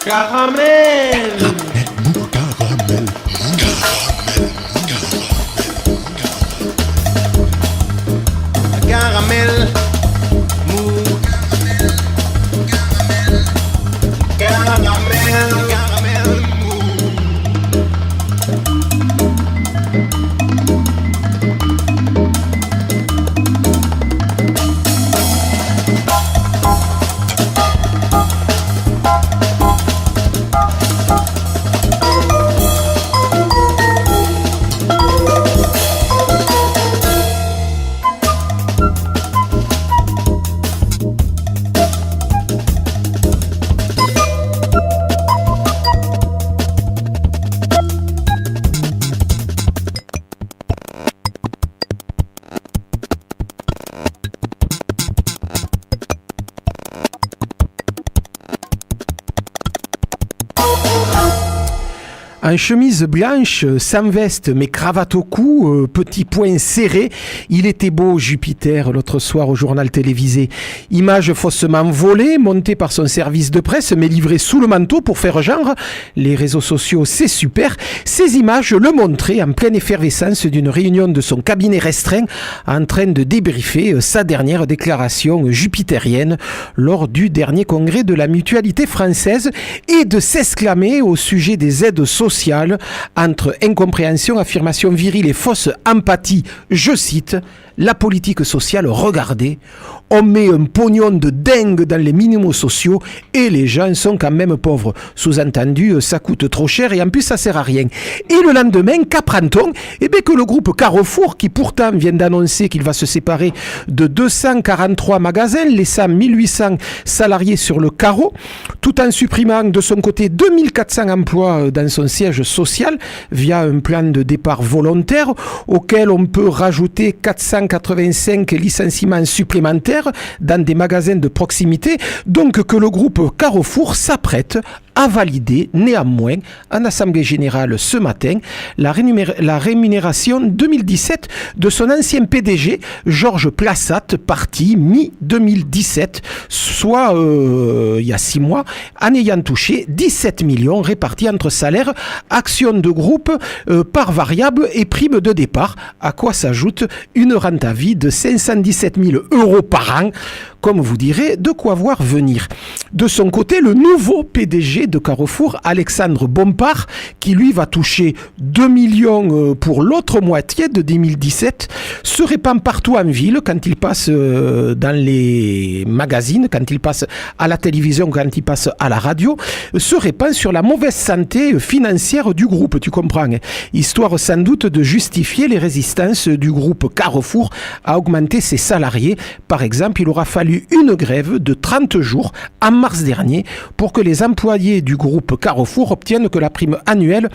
Caramel. Caramel. En chemise blanche, sans veste mais cravate au cou, petit poing serré, il était beau Jupiter l'autre soir au journal télévisé. Image faussement volée, montée par son service de presse mais livrée sous le manteau pour faire genre. Les réseaux sociaux, c'est super. Ces images le montraient en pleine effervescence d'une réunion de son cabinet restreint en train de débriefer sa dernière déclaration jupitérienne lors du dernier congrès de la Mutualité française et de s'exclamer au sujet des aides sociales entre incompréhension, affirmation virile et fausse empathie. Je cite, la politique sociale, regardez, on met un pognon de dingue dans les minimums sociaux et les gens sont quand même pauvres. Sous-entendu, ça coûte trop cher et en plus ça sert à rien. Et le lendemain, qu'apprend-on ? Eh bien que le groupe Carrefour, qui pourtant vient d'annoncer qu'il va se séparer de 243 magasins, laissant 1800 salariés sur le carreau, tout en supprimant de son côté 2400 emplois dans son siège social via un plan de départ volontaire auquel on peut rajouter 485 licenciements supplémentaires dans des magasins de proximité, donc que le groupe Carrefour s'apprête à valider néanmoins en Assemblée Générale ce matin la rémunération 2017 de son ancien PDG Georges Plassat, parti mi-2017, soit il y a 6 mois, en ayant touché 17 millions répartis entre salaires, actions de groupe, par variable et primes de départ, à quoi s'ajoute une rente à vie de 517 000 € par an. Comme vous direz, de quoi voir venir. De son côté, le nouveau PDG de Carrefour, Alexandre Bompard, qui lui va toucher 2 millions pour l'autre moitié de 2017, se répand partout en ville quand il passe dans les magazines, quand il passe à la télévision, quand il passe à la radio, se répand sur la mauvaise santé financière du groupe, tu comprends, hein, histoire sans doute de justifier les résistances du groupe Carrefour à augmenter ses salariés. Par exemple, il aura fallu une grève de 30 jours en mars dernier pour que les employés du groupe Carrefour obtiennent que la prime annuelle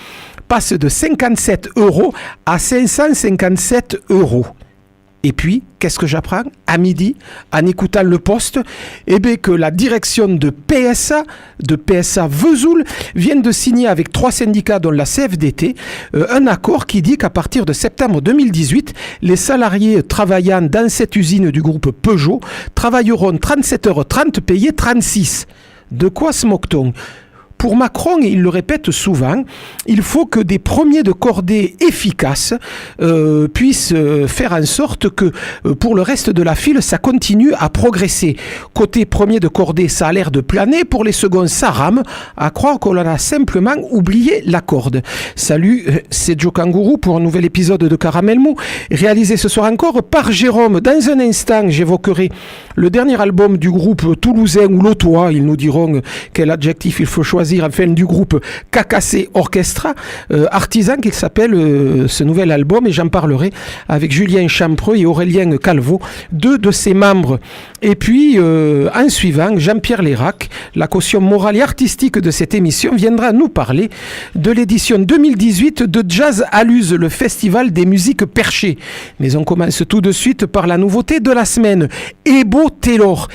passe de 57 € à 557 €. Et puis, qu'est-ce que j'apprends à midi, en écoutant le poste? Eh bien, que la direction de PSA Vesoul, vient de signer avec 3 syndicats, dont la CFDT, un accord qui dit qu'à partir de septembre 2018, les salariés travaillant dans cette usine du groupe Peugeot travailleront 37h30 payés 36. De quoi se moque-t-on ? Pour Macron, et il le répète souvent, il faut que des premiers de cordée efficaces puissent faire en sorte que pour le reste de la file, ça continue à progresser. Côté premier de cordée, ça a l'air de planer. Pour les seconds, ça rame. À croire qu'on a simplement oublié la corde. Salut, c'est Joe Kangourou pour un nouvel épisode de Caramel Mou, réalisé ce soir encore par Jérôme. Dans un instant, j'évoquerai le dernier album du groupe toulousain ou l'Autois. Ils nous diront quel adjectif il faut choisir, enfin du groupe Cacassé Orchestra, artisan qu'il s'appelle ce nouvel album, et j'en parlerai avec Julien Champreux et Aurélien Calvo, 2 de ses membres. Et puis en suivant, Jean-Pierre Lérac, la caution morale et artistique de cette émission, viendra nous parler de l'édition 2018 de Jazz à Luz, le festival des musiques perchées. Mais on commence tout de suite par la nouveauté de la semaine. Ebo Taylor,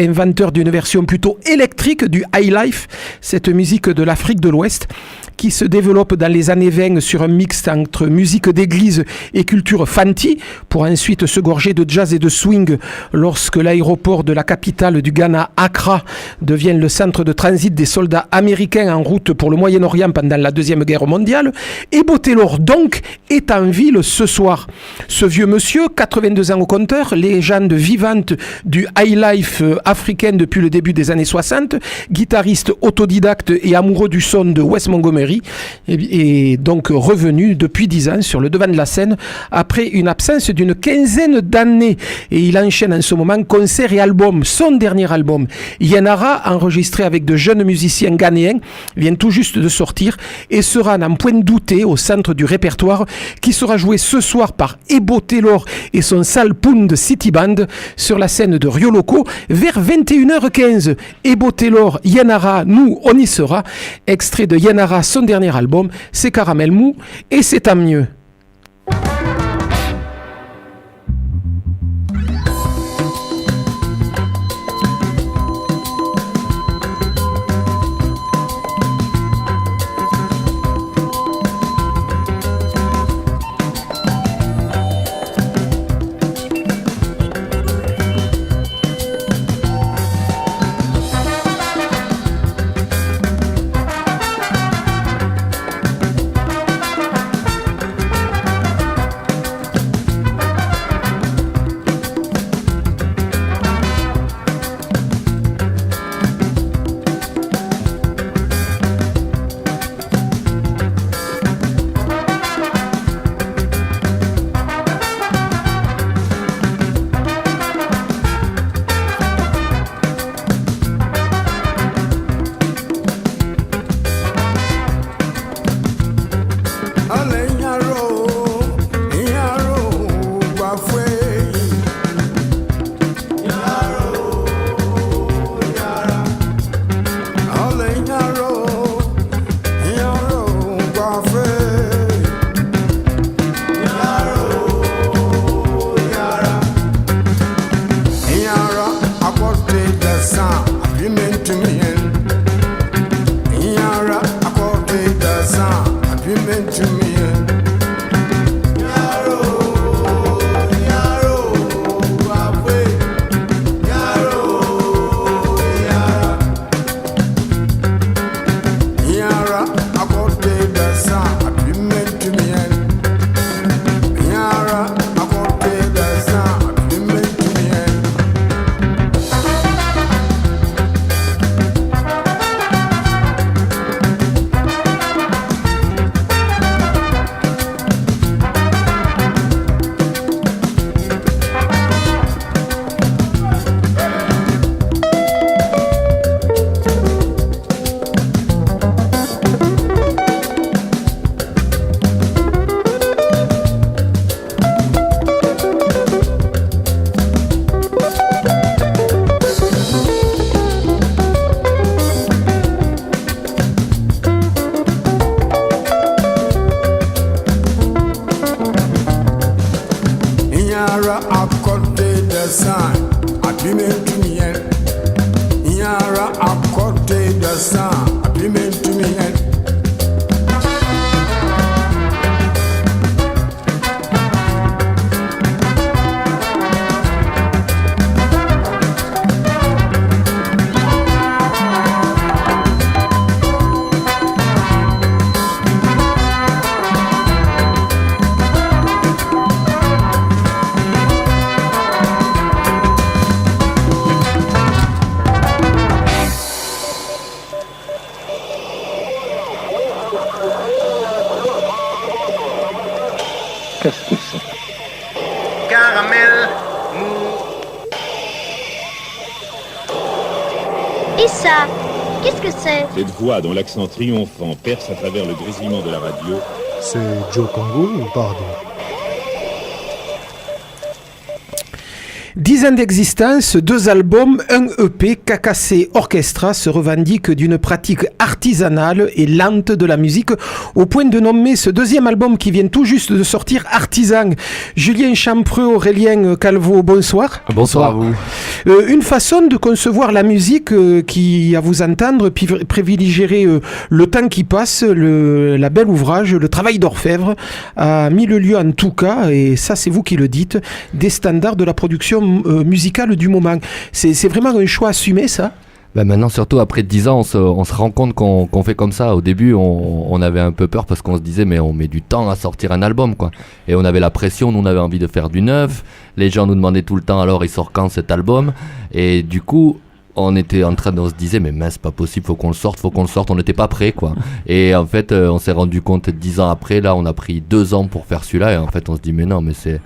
inventeur d'une version plutôt électrique du high life, cette musique de l'Afrique de l'Ouest qui se développe dans les années 20 sur un mix entre musique d'église et culture fanti, pour ensuite se gorger de jazz et de swing lorsque l'aéroport de la capitale du Ghana, Accra, devient le centre de transit des soldats américains en route pour le Moyen-Orient pendant la Deuxième Guerre mondiale. Ebbo Taylor, donc, est en ville ce soir. Ce vieux monsieur, 82 ans au compteur, légende vivante du high life africain depuis le début des années 60, guitariste autodidacte et amoureux du son de Wes Montgomery, est donc revenu depuis 10 ans sur le devant de la scène après une absence d'une quinzaine d'années. Et il enchaîne en ce moment concerts et albums. Son dernier album, Yenara, enregistré avec de jeunes musiciens ghanéens, vient tout juste de sortir et sera n'en point douté au centre du répertoire qui sera joué ce soir par Ebbo Taylor et son Salpound City Band sur la scène de Rio Loco vers 21h15. Ebbo Taylor, Yenara, nous on y sera. Extrait de Yenara, son dernier album, c'est Caramel Mou et c'est tant mieux. Qu'est-ce que c'est? Caramel mou. Et ça, qu'est-ce que c'est? Cette voix dont l'accent triomphant perce à travers le grésillement de la radio. C'est Joe Congo ou pardon? 10 ans d'existence, 2 albums, un EP, KKC Orchestra se revendique d'une pratique artisanale et lente de la musique, au point de nommer ce deuxième album qui vient tout juste de sortir Artisan. Julien Champreux, Aurélien Calvo, bonsoir. Bonsoir à vous. Une façon de concevoir la musique qui, à vous entendre, privilégierait le temps qui passe, la belle ouvrage, le travail d'orfèvre, a mis le lieu en tout cas, et ça c'est vous qui le dites, des standards de la production musicale du moment. C'est vraiment un choix assumé, ça? Maintenant, surtout après 10 ans, on se rend compte qu'on fait comme ça. Au début, on avait un peu peur parce qu'on se disait mais on met du temps à sortir un album, quoi. Et on avait la pression, nous on avait envie de faire du neuf. Les gens nous demandaient tout le temps alors il sort quand cet album? Et du coup, on était en train de se dire mais mince, c'est pas possible, faut qu'on le sorte, on n'était pas prêt, quoi. Et en fait, on s'est rendu compte 10 ans après, là on a pris 2 ans pour faire celui-là, et en fait on se dit mais non, mais c'est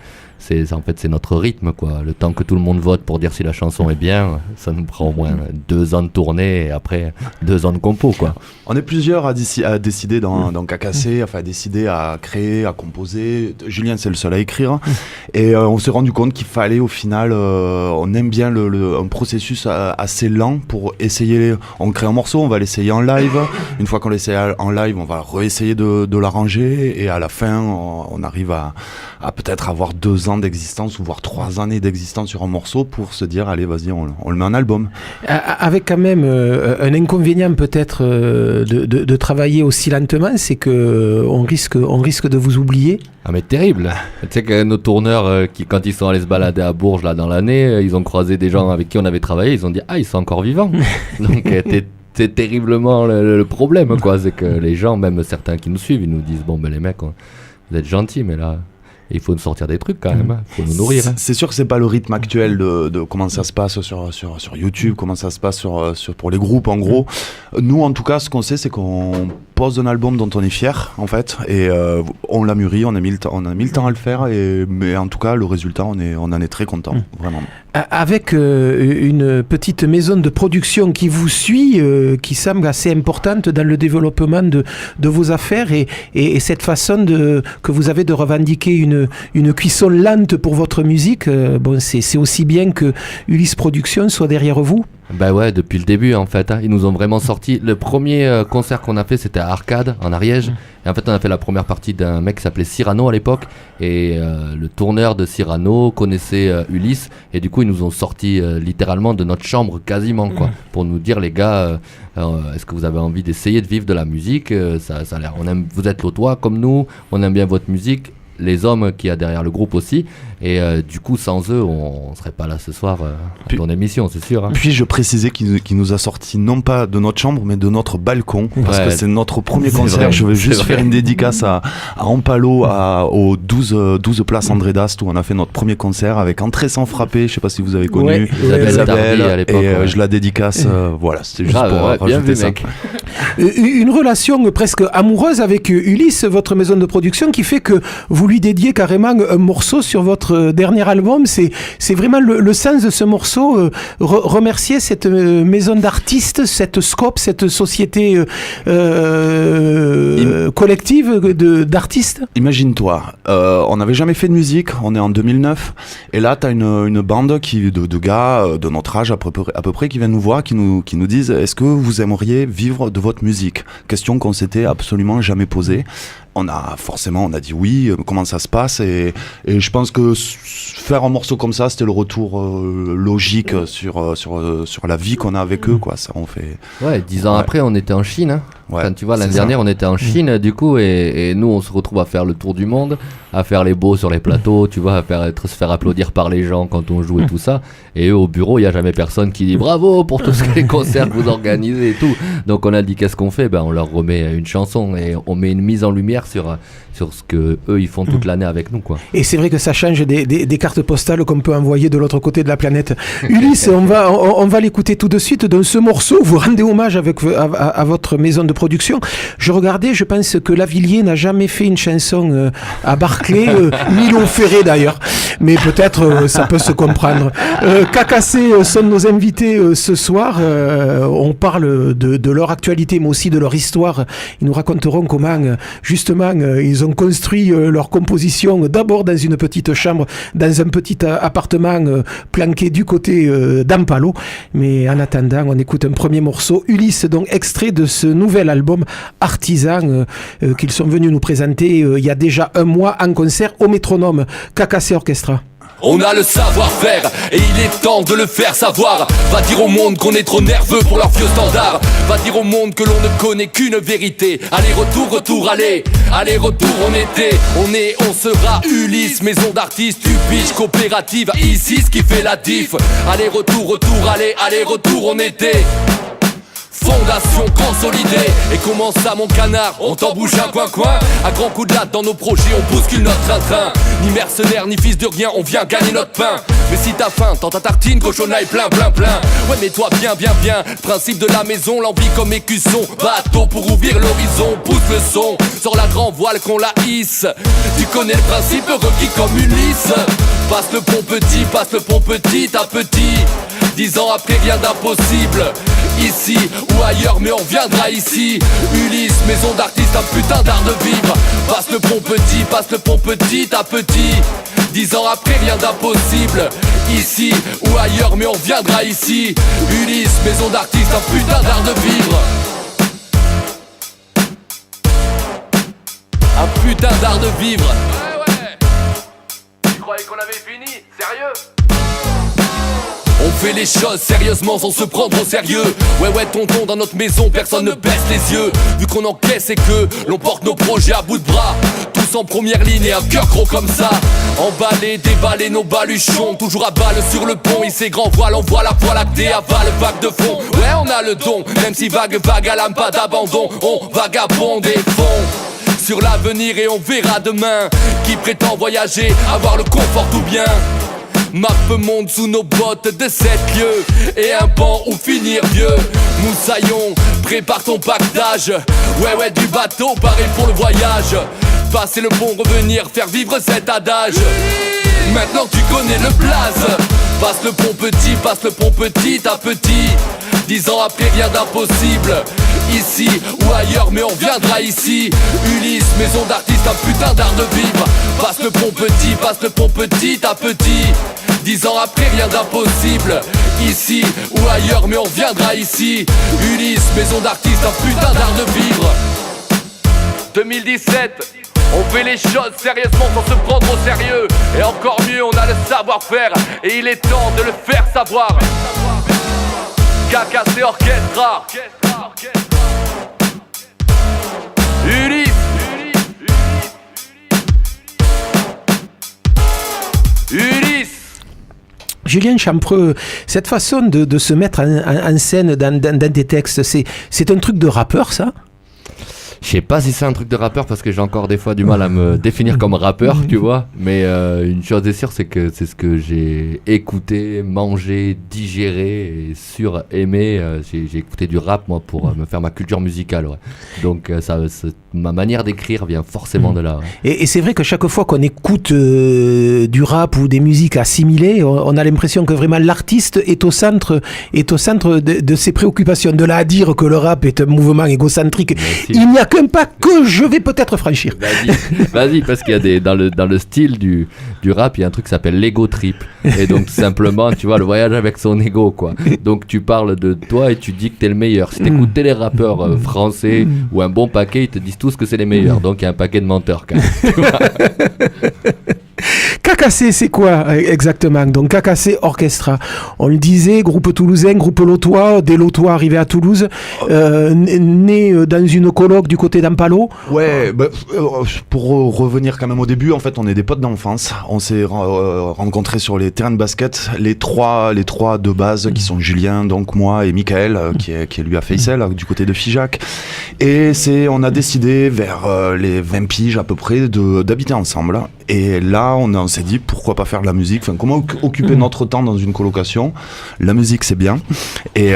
notre rythme, quoi. Le temps que tout le monde vote pour dire si la chanson est bien, ça nous prend au moins 2 ans de tournée et après 2 ans de compo, quoi. On est plusieurs à décider dans KKC, enfin à décider à créer, à composer. Julien c'est le seul à écrire, et on s'est rendu compte qu'il fallait au final, on aime bien un processus assez lent pour essayer. On crée un morceau, on va l'essayer en live. Une fois qu'on l'essaye en live, on va réessayer de l'arranger, et à la fin on arrive à peut-être avoir 2 ans d'existence ou voire 3 années d'existence sur un morceau pour se dire allez vas-y on le met en album. Avec quand même un inconvénient peut-être de travailler aussi lentement, c'est que on risque de vous oublier. Ah mais terrible. Tu sais que nos tourneurs quand ils sont allés se balader à Bourges là dans l'année, ils ont croisé des gens avec qui on avait travaillé, ils ont dit ils sont encore vivants. Donc c'est terriblement le problème, quoi. C'est que les gens, même certains qui nous suivent, ils nous disent bon ben les mecs, vous êtes gentils mais là il faut nous sortir des trucs quand même, il faut nous nourrir. C'est sûr que c'est pas le rythme actuel de comment ça se passe sur YouTube, comment ça se passe pour les groupes en gros. Nous en tout cas ce qu'on sait c'est qu'on pose un album dont on est fier en fait, et on l'a mûri, on a mis le temps à le faire, mais en tout cas le résultat on en est très content, vraiment. Avec une petite maison de production qui vous suit, qui semble assez importante dans le développement de vos affaires, et cette façon que vous avez de revendiquer une cuisson lente pour votre musique, c'est aussi bien que Ulysse Productions soit derrière vous. Bah ouais, depuis le début en fait, ils nous ont vraiment sorti. Le premier concert qu'on a fait, c'était à Arcade, en Ariège. Et en fait, on a fait la première partie d'un mec qui s'appelait Cyrano à l'époque. Et le tourneur de Cyrano connaissait Ulysse. Et du coup, ils nous ont sorti littéralement de notre chambre quasiment, quoi. Pour nous dire, les gars, est-ce que vous avez envie d'essayer de vivre de la musique? Ça a l'air, vous êtes lotois comme nous, on aime bien votre musique. Les hommes qu'il y a derrière le groupe aussi, et du coup sans eux on serait pas là ce soir à ton émission, c'est sûr, hein. Puis je précisais qu'il nous a sorti non pas de notre chambre mais de notre balcon, parce que c'est notre premier concert, vrai, je veux juste faire une dédicace à Ampalo, aux 12 places André Dast, où on a fait notre premier concert avec entrée sans frapper, je sais pas si vous avez connu Isabelle, à l'époque, et je la dédicace, voilà, c'était juste pour rajouter ça. Une relation presque amoureuse avec Ulysse, votre maison de production, qui fait que vous lui dédiez carrément un morceau sur votre dernier album. C'est vraiment le sens de ce morceau, remercier cette maison d'artistes, cette Scope, cette société collective d'artistes. Imagine-toi, on n'avait jamais fait de musique, on est en 2009, et là t'as une bande de gars de notre âge à peu près qui viennent nous voir, qui nous disent est-ce que vous aimeriez vivre de votre musique? Question qu'on s'était absolument jamais posée. On a dit oui, comment ça se passe, et je pense que faire un morceau comme ça, c'était le retour logique sur la vie qu'on a avec eux, quoi. Ça, on fait. Ouais, 10 ans après, on était en Chine, hein. Ouais, enfin, tu vois, l'année dernière, on était en Chine, du coup, et nous, on se retrouve à faire le tour du monde, à faire les beaux sur les plateaux, tu vois, se faire applaudir par les gens quand on joue et tout ça. Et eux, au bureau, il n'y a jamais personne qui dit bravo pour tous les concerts que vous organisez et tout. Donc, on a dit qu'est-ce qu'on fait? On leur remet une chanson et on met une mise en lumière sur ce que eux ils font toute l'année avec nous, quoi. Et c'est vrai que ça change des cartes postales qu'on peut envoyer de l'autre côté de la planète. Ulysse, on va l'écouter tout de suite. Dans ce morceau, vous rendez hommage à votre maison de production. Je regardais, je pense que Lavilliers n'a jamais fait une chanson à Barclay, ni Léo Ferré d'ailleurs. Mais peut-être ça peut se comprendre. KKC sont nos invités ce soir. On parle de leur actualité, mais aussi de leur histoire. Ils nous raconteront comment, justement, ils ont construit leur composition d'abord dans une petite chambre, dans un petit appartement planqué du côté d'Ampalo. Mais en attendant, on écoute un premier morceau, Ulysse, donc extrait de ce nouvel album Artisan qu'ils sont venus nous présenter il y a déjà un mois en concert au Métronome. KKC Orchestra. On a le savoir-faire et il est temps de le faire savoir. Va dire au monde qu'on est trop nerveux pour leurs vieux standards. Va dire au monde que l'on ne connaît qu'une vérité. Allez, retour, retour, allez. Allez, retour, on sera Ulysse, maison d'artistes, upiche, coopérative. Ici, ce qui fait la diff. Allez, retour, allez. Allez, retour, on était fondation consolidée. Et comment ça mon canard, on t'en bouge un coin. À grands coups de latte dans nos projets, on bouscule notre train-train. Ni mercenaire, ni fils de rien, on vient gagner notre pain. Mais si t'as faim, tends ta tartine, cochonnaille plein. Ouais mais toi bien. Le principe de la maison, l'envie comme écusson. Bateau pour ouvrir l'horizon, pousse le son. Sur la grand voile qu'on la hisse. Tu connais le principe, requis comme Ulysse. Passe le pont petit à petit. 10 ans après rien d'impossible. Ici ou ailleurs mais on viendra ici. Ulysse, maison d'artiste, un putain d'art de vivre. Passe le pont petit à petit. 10 ans après rien d'impossible. Ici ou ailleurs mais on viendra ici. Ulysse, maison d'artiste, un putain d'art de vivre. Un putain d'art de vivre. Ouais. Tu croyais qu'on avait fini? Sérieux? On fait les choses sérieusement sans se prendre au sérieux. Ouais tonton, dans notre maison personne ne baisse les yeux. Vu qu'on encaisse et que l'on porte nos projets à bout de bras. Tous en première ligne et un cœur gros comme ça. Emballer, déballer nos baluchons. Toujours à balle sur le pont, il s'est grand voile. On voit la voie lactée, avale vague de fond. Ouais on a le don, même si vague à l'âme, pas d'abandon. On vagabonde et fond sur l'avenir et on verra demain. Qui prétend voyager, avoir le confort tout bien. Map monte sous nos bottes de 7 lieux. Et un banc où finir vieux. Moussaillon, prépare ton pactage. Ouais du bateau, pareil pour le voyage. Passer le pont, revenir, faire vivre cet adage. Maintenant tu connais le blaze. Passe le pont petit à petit. 10 ans après rien d'impossible. Ici ou ailleurs mais on viendra ici. Ulysse, maison d'artiste, un putain d'art de vivre. Passe le pont petit à petit. 10 ans après rien d'impossible. Ici ou ailleurs mais on viendra ici. Ulysse, maison d'artiste, un putain d'art de vivre. 2017, on fait les choses sérieusement sans se prendre au sérieux. Et encore mieux, on a le savoir-faire. Et il est temps de le faire savoir. KKC Orchestra. Ulysse. Ulysse. Julien Champreux, cette façon de se mettre en scène dans des textes, c'est un truc de rappeur, ça? Je sais pas si c'est un truc de rappeur parce que j'ai encore des fois du mal à me définir comme rappeur, tu vois. Mais une chose est sûre, c'est que c'est ce que j'ai écouté, mangé, digéré et aimé. J'ai écouté du rap, moi, pour me faire ma culture musicale. Ouais. Donc ma manière d'écrire vient forcément de là. Ouais. Et c'est vrai que chaque fois qu'on écoute du rap ou des musiques assimilées, on a l'impression que vraiment l'artiste est au centre de ses préoccupations. De là à dire que le rap est un mouvement égocentrique, il n'y a qu'un pas que je vais peut-être franchir. Vas-y, parce qu'il y a dans le style du rap, il y a un truc qui s'appelle l'ego trip. Et donc tout simplement, tu vois, le voyage avec son ego, quoi. Donc tu parles de toi et tu dis que t'es le meilleur. Si t'écoutes les rappeurs français ou un bon paquet, ils te disent tous que c'est les meilleurs. Donc il y a un paquet de menteurs, quand même. KKC, c'est quoi exactement? Donc KKC Orchestra, on le disait, groupe toulousain, groupe lotois, des lotois arrivés à Toulouse, né dans une coloc du côté d'Ampalo. Ouais, pour revenir quand même au début, en fait, on est des potes d'enfance. On s'est rencontrés sur les terrains de basket, les trois de base qui sont Julien, donc moi et Michael, qui est lui à Faisal, du côté de Figeac. Et on a décidé vers les 20 piges à peu près d'habiter ensemble. Et là, on s'est dit pourquoi pas faire de la musique. Enfin, comment occuper notre temps dans une colocation. La musique, c'est bien. Et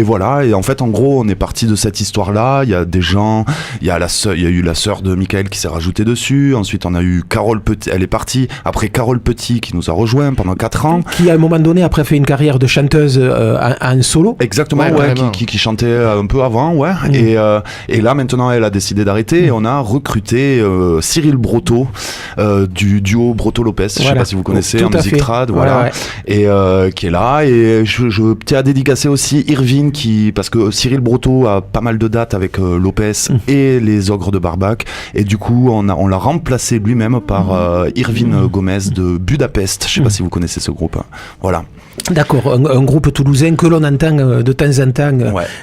voilà. Et en fait, en gros, on est parti de cette histoire-là. Il y a des gens. Il y a eu la sœur de Michael qui s'est rajoutée dessus. Ensuite, on a eu Carole Petit. Elle est partie. Après, Carole Petit qui nous a rejoint pendant 4 ans. Qui, à un moment donné, après fait une carrière de chanteuse en solo. Exactement, qui chantait un peu avant, et là maintenant elle a décidé d'arrêter et on a recruté Cyril Broto du duo Broto-Lopez, je sais pas si vous connaissez, en musique trad, et qui est là, et je tiens à dédicacer aussi Irvine, parce que Cyril Broto a pas mal de dates avec Lopez et les Ogres de Barbac, et du coup on l'a remplacé lui-même par Irvine Gomez de Budapest, je sais pas si vous connaissez ce groupe, voilà. D'accord, un groupe toulousain que l'on entend de temps en temps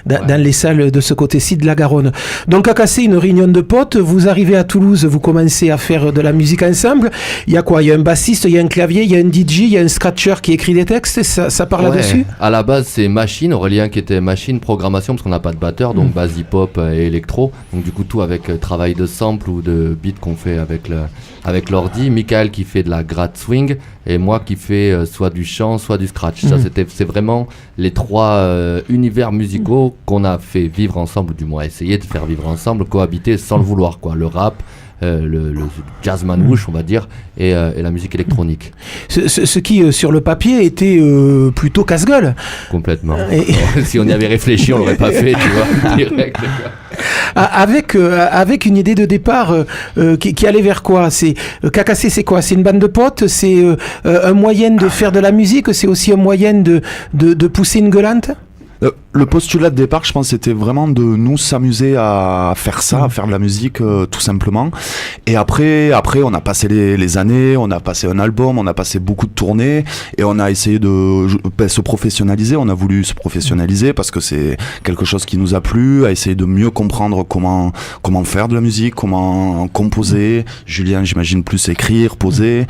dans les salles de ce côté-ci de la Garonne. Donc à casser une réunion de potes, vous arrivez à Toulouse, vous commencez à faire de la musique ensemble. Il y a quoi? Il y a un bassiste, il y a un clavier, il y a un DJ, il y a un scratcher qui écrit des textes, ça part là-dessus? À la base c'est machine, Aurélien qui était machine, programmation, parce qu'on n'a pas de batteur, donc basse hip-hop et électro. Donc du coup tout avec travail de sample ou de beat qu'on fait avec l'ordi. Michael qui fait de la gratte swing et moi qui fais soit du chant, soit du scratch. Ça, c'est vraiment les 3 univers musicaux qu'on a fait vivre ensemble, du moins essayer de faire vivre ensemble, cohabiter sans le vouloir, quoi. Le rap, le jazz manouche, on va dire, et la musique électronique. Ce qui, sur le papier, était plutôt casse-gueule. Complètement. Si on y avait réfléchi, on l'aurait pas fait, tu vois, direct. Avec une idée de départ qui allait vers quoi? Cacassé, c'est quoi? C'est une bande de potes? C'est un moyen de faire de la musique? C'est aussi un moyen de pousser une gueulante? Le postulat de départ, je pense, c'était vraiment de nous s'amuser à faire ça, à faire de la musique, tout simplement. Et après, on a passé les années, on a passé un album, on a passé beaucoup de tournées, et on a essayé de se professionnaliser. On a voulu se professionnaliser parce que c'est quelque chose qui nous a plu, à essayer de mieux comprendre comment faire de la musique, comment composer. Julien, j'imagine plus écrire, poser,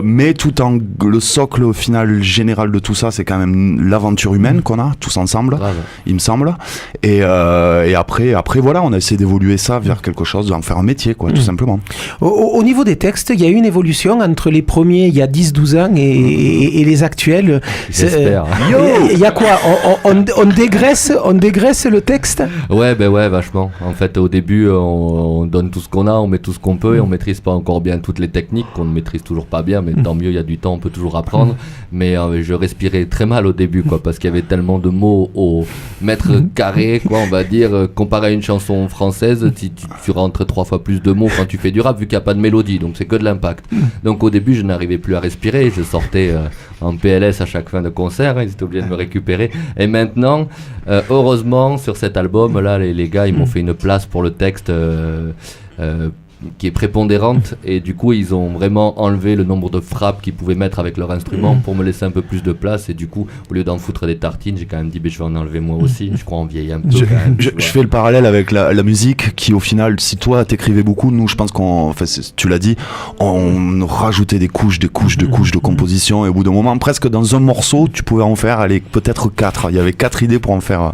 mais tout en le socle final général de tout ça, c'est quand même l'aventure humaine qu'on a tous ensemble. Grave. Il me semble, et après voilà, on a essayé d'évoluer ça vers quelque chose, d'en faire un métier, quoi, tout simplement. Au niveau des textes, il y a eu une évolution entre les premiers il y a 10-12 ans et les actuels. J'espère. Il y a quoi? On dégraisse le texte? Ouais, vachement. En fait, au début, on donne tout ce qu'on a, on met tout ce qu'on peut, et on maîtrise pas encore bien toutes les techniques, qu'on ne maîtrise toujours pas bien, mais tant mieux, il y a du temps, on peut toujours apprendre. Mais je respirais très mal au début, quoi, parce qu'il y avait tellement de mots au mètre carré, quoi, on va dire, comparé à une chanson française, tu rentres 3 fois plus de mots quand tu fais du rap, vu qu'il n'y a pas de mélodie, donc c'est que de l'impact. Donc au début, je n'arrivais plus à respirer, je sortais en PLS à chaque fin de concert, ils étaient obligés de me récupérer. Et maintenant, heureusement, sur cet album, là, les gars, ils m'ont fait une place pour le texte qui est prépondérante, et du coup ils ont vraiment enlevé le nombre de frappes qu'ils pouvaient mettre avec leur instrument pour me laisser un peu plus de place, et du coup au lieu d'en foutre des tartines, j'ai quand même dit je vais en enlever moi aussi, je crois en vieillit un peu quand même, je fais le parallèle avec la musique qui, au final, si toi t'écrivais beaucoup, nous je pense tu l'as dit, on rajoutait des couches de composition, et au bout d'un moment, presque dans un morceau, tu pouvais en faire peut-être 4, il y avait 4 idées pour faire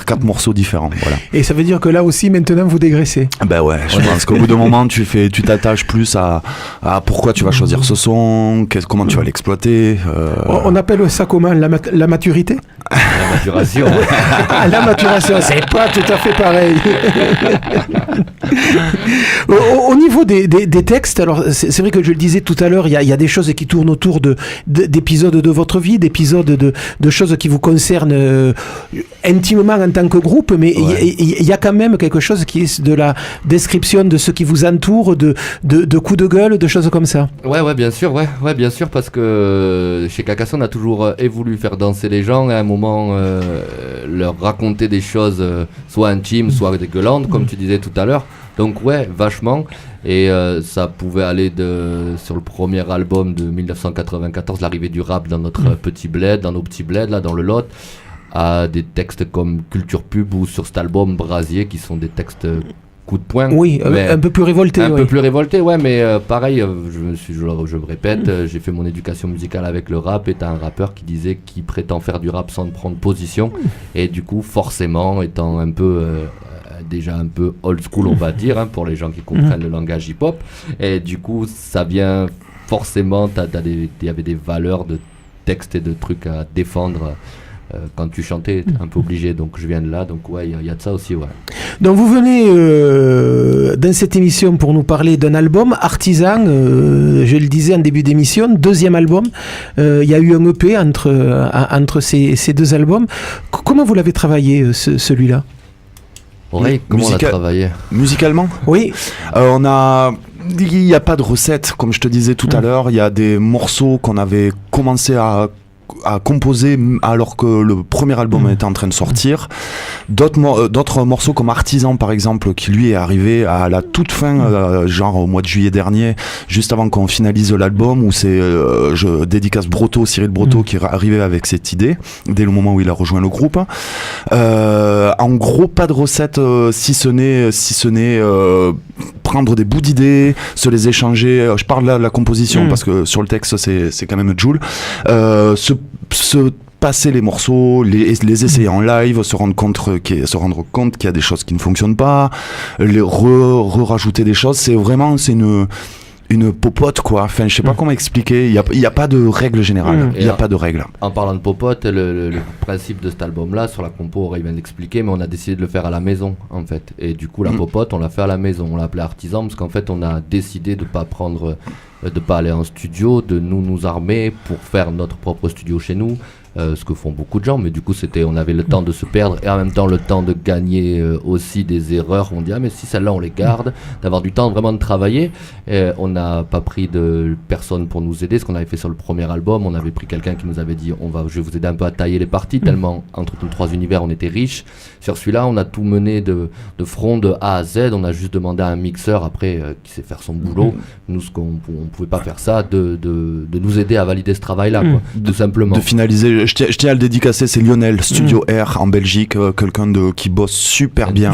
4 morceaux différents, voilà. Et ça veut dire que là aussi maintenant vous dégraissez? Je pense qu'au bout d'un moment tu t'attaches plus à pourquoi tu vas choisir ce son, comment tu vas l'exploiter. On appelle ça comment? La maturité? La maturation. La maturation, c'est pas tout à fait pareil. Au niveau des textes, alors c'est vrai que je le disais tout à l'heure, il y a des choses qui tournent autour d'épisodes de votre vie, d'épisodes de choses qui vous concernent intimement en tant que groupe, mais il y a quand même quelque chose qui est de la description de ce qui vous entoure, de coups de gueule, de choses comme ça. Ouais, bien sûr, bien sûr, parce que chez Cacassé, on a toujours voulu faire danser les gens, à un moment leur raconter des choses soit intimes, soit dégueulantes, comme tu disais tout à l'heure. Donc vachement. Et ça pouvait aller sur le premier album de 1994, l'arrivée du rap dans notre petit bled, dans nos petits bleds, là, dans le Lot, à des textes comme Culture Pub ou sur cet album Brasier, qui sont des textes coup de poing. Oui, un peu plus révolté. Peu plus révolté, mais pareil, je me répète, j'ai fait mon éducation musicale avec le rap, et t'as un rappeur qui disait qu'il prétend faire du rap sans prendre position, et du coup, forcément, étant un peu déjà un peu old school, on va dire, hein, pour les gens qui comprennent le langage hip-hop. Et du coup, ça vient forcément, il y avait des valeurs de texte et de trucs à défendre. Quand tu chantais, t'es un peu obligé, donc je viens de là, donc ouais, il y a de ça aussi, ouais. Donc vous venez dans cette émission pour nous parler d'un album, Artisan, je le disais en début d'émission, 2e album, il y a eu un EP entre ces 2 albums. Comment vous l'avez travaillé, celui-là ? Ouais, comment on l'a travaillé ? Musicalement ? Oui. Il n'y a pas de recette, comme je te disais tout à l'heure, il y a des morceaux qu'on avait commencé à composer alors que le premier album était en train de sortir. D'autres morceaux comme Artisan par exemple, qui lui est arrivé à la toute fin, genre au mois de juillet dernier, juste avant qu'on finalise l'album, où c'est je dédicace Cyril Broto qui est arrivé avec cette idée dès le moment où il a rejoint le groupe. En gros, pas de recette, si ce n'est prendre des bouts d'idées, se les échanger. Je parle là de la composition parce que sur le texte c'est quand même Jul. Se passer les morceaux, les essayer en live, se rendre compte qu'il y a des choses qui ne fonctionnent pas, les rajouter des choses. C'est une popote, quoi. Enfin, je sais pas comment expliquer. Il y a pas de règle générale. Il y a pas de règle. En parlant de popote, le principe de cet album-là, sur la compo, Ray vient d'expliquer, mais on a décidé de le faire à la maison, en fait. Et du coup, la popote, on l'a fait à la maison. On l'a appelé Artisan parce qu'en fait, on a décidé de pas aller en studio, de nous armer pour faire notre propre studio chez nous. Ce que font beaucoup de gens, mais du coup on avait le temps de se perdre et en même temps le temps de gagner aussi des erreurs. On dit mais si celle-là on les garde, d'avoir du temps vraiment de travailler. On n'a pas pris de personne pour nous aider, ce qu'on avait fait sur le premier album. On avait pris quelqu'un qui nous avait dit je vais vous aider un peu à tailler les parties, tellement entre nos 3 univers on était riches. Sur celui-là on a tout mené de front, de A à Z. On a juste demandé à un mixeur après qui sait faire son boulot. Nous on pouvait pas faire ça, de nous aider à valider ce travail-là, quoi, tout simplement. De finaliser. Je tiens à le dédicacer, c'est Lionel, Studio R en Belgique, quelqu'un qui bosse super bien.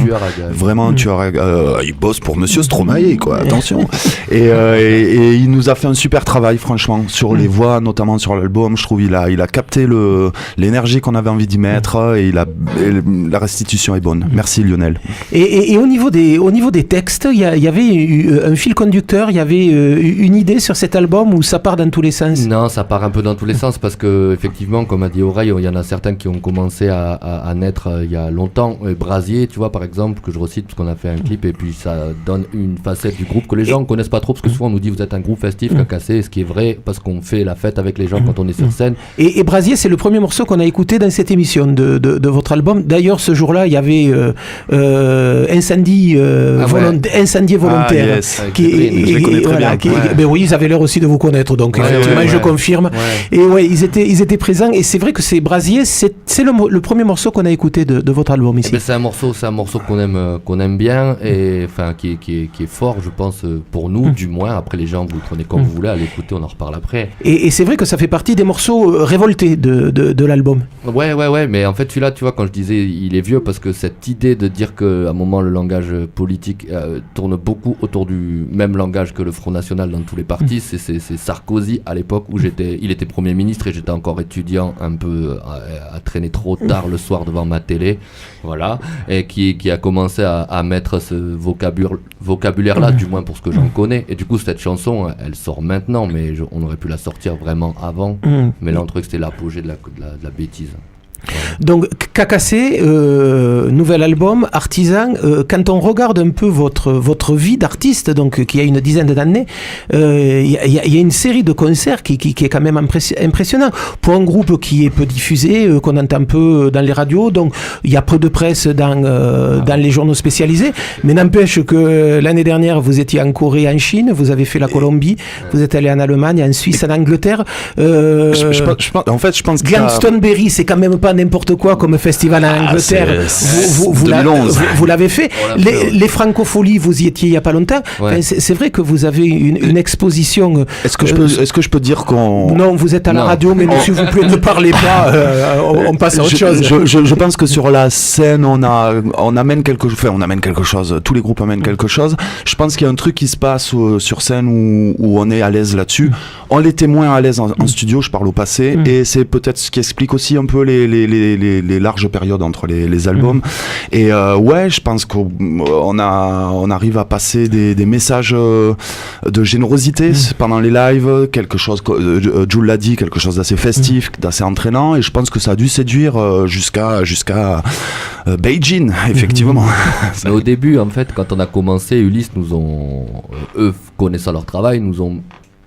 Vraiment, il bosse pour Monsieur Stromae, quoi, attention. Et il nous a fait un super travail, franchement, sur les voix, notamment sur l'album. Je trouve il a capté l'énergie qu'on avait envie d'y mettre et la restitution est bonne. Merci Lionel. Et au niveau des textes, il y avait un fil conducteur, il y avait une idée sur cet album où ça part dans tous les sens. Non, ça part un peu dans tous les sens parce que effectivement, comme a dit Aurel, il y en a certains qui ont commencé à naître il y a longtemps. Brasier, tu vois, par exemple, que je recite parce qu'on a fait un clip et puis ça donne une facette du groupe que les gens ne connaissent pas trop parce que souvent on nous dit vous êtes un groupe festif, cacassé, ce qui est vrai parce qu'on fait la fête avec les gens quand on est sur scène. Et Brasier, c'est le premier morceau qu'on a écouté dans cette émission de votre album. D'ailleurs, ce jour-là, il y avait Incendie volontaire. Yes, je les connais très bien. Ben oui, ils avaient l'air aussi de vous connaître, donc effectivement, je confirme. Et ouais, ils étaient présents. Et c'est vrai que c'est Brasier, c'est le premier morceau qu'on a écouté de votre album ici. C'est un morceau qu'on aime bien et enfin qui est fort, je pense, pour nous, du moins. Après, les gens, vous le prenez comme vous voulez, à l'écouter, on en reparle après. Et c'est vrai que ça fait partie des morceaux révoltés de l'album. Ouais, mais en fait, celui-là, tu vois, quand je disais il est vieux, parce que cette idée de dire qu'à un moment le langage politique tourne beaucoup autour du même langage que le Front National dans tous les partis, c'est Sarkozy à l'époque où il était Premier ministre et j'étais encore étudiant un peu à traîner trop tard le soir devant ma télé, voilà, et qui a commencé à mettre ce vocabulaire-là, du moins pour ce que j'en connais. Et du coup, cette chanson, elle sort maintenant, mais on aurait pu la sortir vraiment avant. Mais là, on trouvait que c'était l'apogée de la bêtise. Donc Cacassé, nouvel album, Artisan. Quand on regarde un peu votre vie d'artiste, donc qui a une dizaine d'années, il y a une série de concerts qui est quand même impressionnant pour un groupe qui est peu diffusé, qu'on entend peu dans les radios, donc il y a peu de presse dans les journaux spécialisés, mais n'empêche que l'année dernière vous étiez en Corée, en Chine, vous avez fait la Colombie, vous êtes allé en Allemagne, en Suisse, en Angleterre. Je pense Glastonbury, c'est quand même pas n'importe quoi comme festival en Angleterre. Vous l'avez fait. Les Francopholies, vous y étiez il y a pas longtemps. Ouais. Enfin, c'est vrai que vous avez une exposition. Est-ce que je peux dire qu'on... Non, vous êtes à la radio, mais s'il vous plaît, ne parlez pas. On passe à autre chose. Je pense que sur la scène, on amène quelque chose. Enfin, on amène quelque chose. Tous les groupes amènent quelque chose. Je pense qu'il y a un truc qui se passe sur scène où on est à l'aise là-dessus. On l'était moins à l'aise en studio, je parle au passé, et c'est peut-être ce qui explique aussi un peu les larges périodes entre les albums. Et ouais, je pense qu'on arrive à passer des messages de générosité pendant les lives, quelque chose, Jules l'a dit, quelque chose d'assez festif, d'assez entraînant, et je pense que ça a dû séduire jusqu'à Beijing, effectivement. Mais au début, en fait, quand on a commencé, Ulysse eux connaissant leur travail, nous ont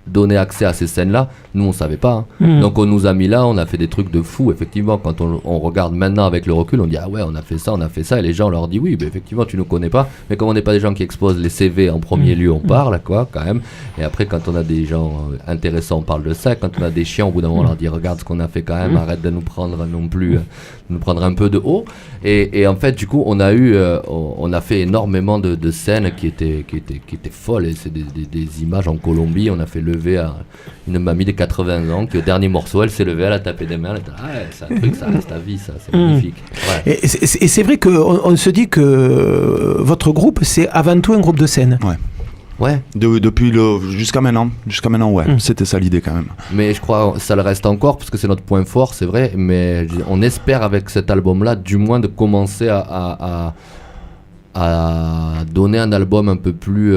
donné accès à ces scènes-là. Nous, on savait pas. Donc, on nous a mis là, on a fait des trucs de fou. Effectivement, quand on regarde maintenant avec le recul, on dit ah ouais, on a fait ça. Et les gens leur disent oui, mais effectivement, tu nous connais pas. Mais comme on n'est pas des gens qui exposent les CV en premier lieu, on parle quoi, quand même. Et après, quand on a des gens intéressants, on parle de ça. Quand on a des chiens, au bout d'un moment, on leur dit regarde ce qu'on a fait quand même. Arrête de nous prendre non plus, nous prendre un peu de haut. Et en fait, du coup, on a fait énormément de scènes qui étaient folles. Et c'est des images en Colombie. On a fait lever à une mamie de 80 ans que dernier morceau, elle s'est levée, elle a tapé des mains, elle a dit ah ouais, c'est un truc, ça reste à vie, ça, c'est magnifique. Ouais. Et c'est vrai qu'on se dit que votre groupe, c'est avant tout un groupe de scène. Ouais. Depuis jusqu'à maintenant, ouais. C'était ça l'idée quand même. Mais je crois ça le reste encore parce que c'est notre point fort, c'est vrai. Mais on espère avec cet album-là, du moins, de commencer à donner un album un peu plus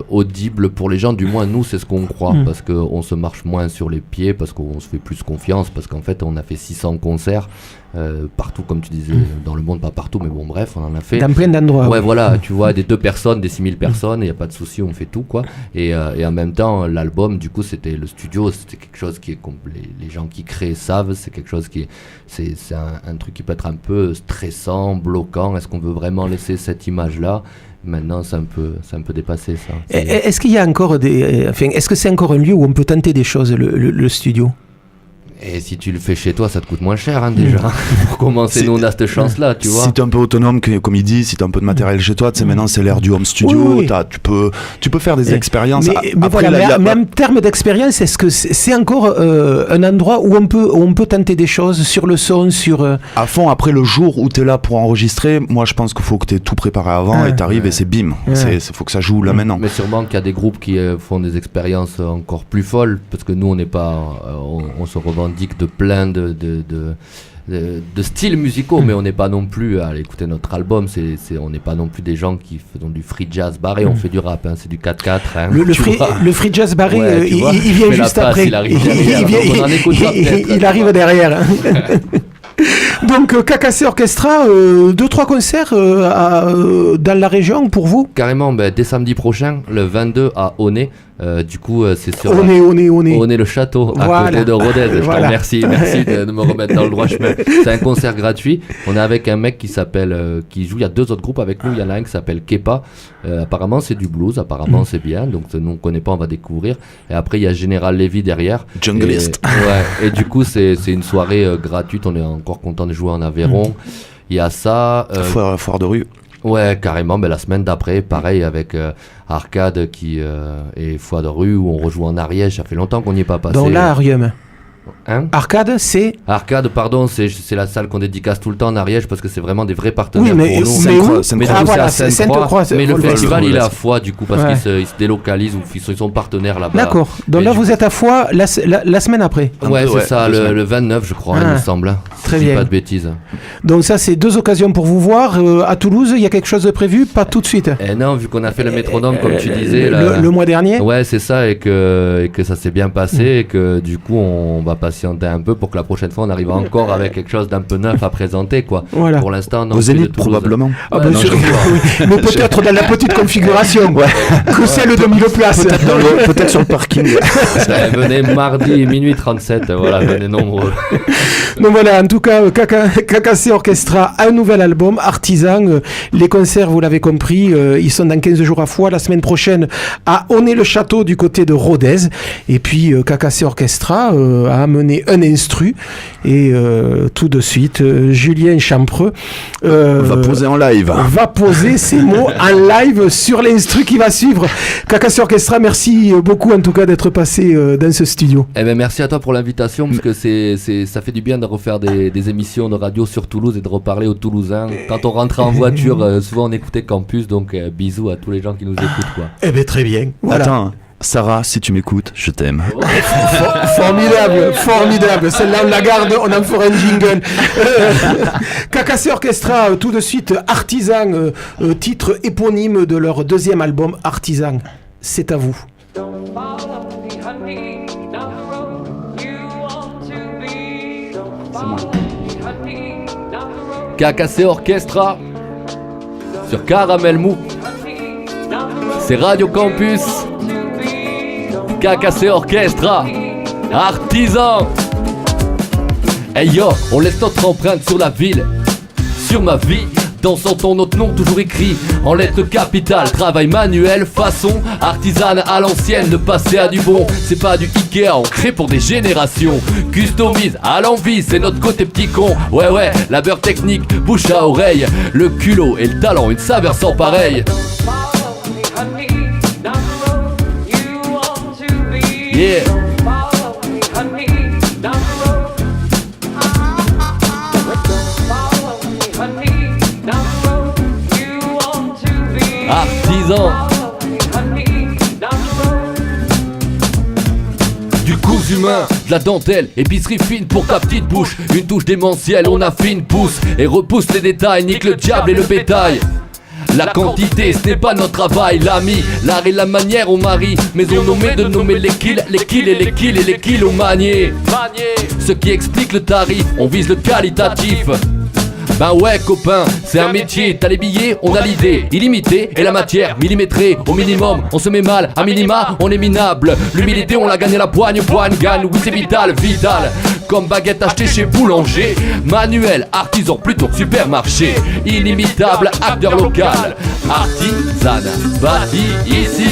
audible pour les gens. Du moins, nous, c'est ce qu'on croit, parce qu'on se marche moins sur les pieds, parce qu'on se fait plus confiance, parce qu'en fait, on a fait 600 concerts partout, comme tu disais, dans le monde, pas partout, mais bon, bref, on en a fait. Dans plein d'endroits. Ouais, voilà, tu vois, des 2 personnes, des 6000 personnes, il n'y a pas de souci, on fait tout, quoi. Et en même temps, l'album, du coup, c'était le studio, c'était quelque chose qui est les gens qui créent savent, c'est quelque chose qui c'est un truc qui peut être un peu stressant, bloquant. Est-ce qu'on veut vraiment laisser cette image-là? Maintenant, c'est un peu dépassé, ça. Est-ce qu'il y a encore est-ce que c'est encore un lieu où on peut tenter des choses, le studio? Et si tu le fais chez toi, ça te coûte moins cher, déjà. Pour commencer, nous, on a cette chance-là, tu vois. Si t'es un peu autonome, comme il dit, si t'as un peu de matériel chez toi, tu sais, maintenant, c'est l'ère du home studio. Oui. Tu peux faire des expériences. Mais voilà, même terme d'expérience, est-ce que c'est encore un endroit où on peut tenter des choses sur le son, À fond, après le jour où t'es là pour enregistrer, moi, je pense qu'il faut que t'aies tout préparé avant et t'arrives et c'est bim. Faut que ça joue là maintenant. Mais sûrement qu'il y a des groupes qui font des expériences encore plus folles, parce que nous, on n'est pas... on se revendique de plein de styles musicaux, mais on n'est pas non plus à écouter notre album, on n'est pas non plus des gens qui font du free jazz barré, on fait du rap, c'est du 4/4. Le free jazz barré, ouais, il vient juste après. Il arrive derrière. Donc KKC Orchestra, 2-3 concerts dans la région pour vous? Carrément, dès samedi prochain, le 22 à Aunay. Du coup, c'est sur Aunay le château, à côté de Rodez. Je te remercie de me remettre dans le droit chemin. C'est un concert gratuit. On est avec un mec qui joue. Il y a 2 autres groupes avec nous. Il y en a un qui s'appelle Kepa. Apparemment, c'est du blues. Apparemment, c'est bien. Donc, nous, on ne connaît pas, on va découvrir. Et après, il y a Général Lévy derrière. Junglist. Et du coup, c'est une soirée gratuite. On est encore content de jouer en Aveyron. Il y a ça. Foire de rue. Ouais, carrément. La semaine d'après, pareil avec Arcade et Foire de rue où on rejoue en Ariège. Ça fait longtemps qu'on n'y est pas passé. Dans l'Arium. Hein? Arcade, c'est la salle qu'on dédicace tout le temps en Ariège parce que c'est vraiment des vrais partenaires pour nous. Sainte-Croix. Mais le festival il est à Foix du coup parce qu'ils se délocalisent ou ils sont partenaires là-bas. D'accord. Donc là vous êtes à Foix la semaine après. Ouais, c'est ça, le 29 je crois, il me semble. Très si bien. Pas de bêtises. Donc ça c'est 2 occasions pour vous voir. À Toulouse, il y a quelque chose de prévu? Pas tout de suite. Non, vu qu'on a fait le métronome comme tu disais le mois dernier. Ouais, c'est ça, et que ça s'est bien passé et que du coup on va patienter un peu pour que la prochaine fois on arrive encore avec quelque chose d'un peu neuf à présenter, quoi. Voilà. Pour l'instant, non. Aux Zénith probablement. Mais peut-être dans la petite configuration que celle de 1000 places. Peut-être sur le parking. Venez mardi minuit 37, voilà, venez nombreux. Donc voilà, en tout cas, KKC Orchestra a un nouvel album, Artisan. Les concerts, vous l'avez compris, ils sont dans 15 jours à Foix. La semaine prochaine, à Aunay-le-Château du côté de Rodez. Et puis, KKC Orchestra a amené un instru. Et tout de suite, Julien Champreux va poser en live. Va poser ses mots en live sur l'instru qui va suivre. KKC Orchestra, merci beaucoup en tout cas d'être passé dans ce studio. Eh ben, merci à toi pour l'invitation, parce que ça fait du bien de refaire des émissions de radio sur Toulouse et de reparler aux Toulousains. Quand on rentrait en voiture, souvent on écoutait Campus, donc bisous à tous les gens qui nous écoutent, quoi. Eh ben très bien. Voilà. Attends, Sarah, si tu m'écoutes, je t'aime. Formidable. Celle-là, on la garde, on en fera un jingle. KKC Orchestra, tout de suite, Artisan, titre éponyme de leur deuxième album, Artisan. C'est à vous. C'est moi. KKC Orchestra sur Caramel Mou. C'est Radio Campus. KKC Orchestra, Artisan. Hey yo, on laisse notre empreinte sur la ville, sur ma vie. Dansant ton notre nom toujours écrit en lettres capitales. Travail manuel, façon artisane à l'ancienne. Le passé a du bon, c'est pas du Ikea, on crée pour des générations. Customise à l'envie, c'est notre côté petit con. Ouais, labeur technique, bouche à oreille. Le culot et le talent, une saveur sans pareil. Yeah. Artisan. Du cousu humain, de la dentelle, épicerie fine pour ta petite bouche. Une touche démentielle, on affine, pousse et repousse les détails, nique le diable et le bétail. La quantité, ce n'est pas notre travail, l'ami, l'art et la manière on marie. Mais on nommait de nommer les kills et les kills on maniait. Ce qui explique le tarif, on vise le qualitatif. Ben ouais copain, c'est un métier, t'as les billets, on a l'idée, illimitée et la matière millimétrée, au minimum, on se met mal, à minima, on est minable. L'humilité on l'a gagné la poigne gagne, oui c'est vital, comme baguette achetée chez boulanger. Manuel, artisan, plutôt supermarché, inimitable, acteur local, artisanat, bâti ici.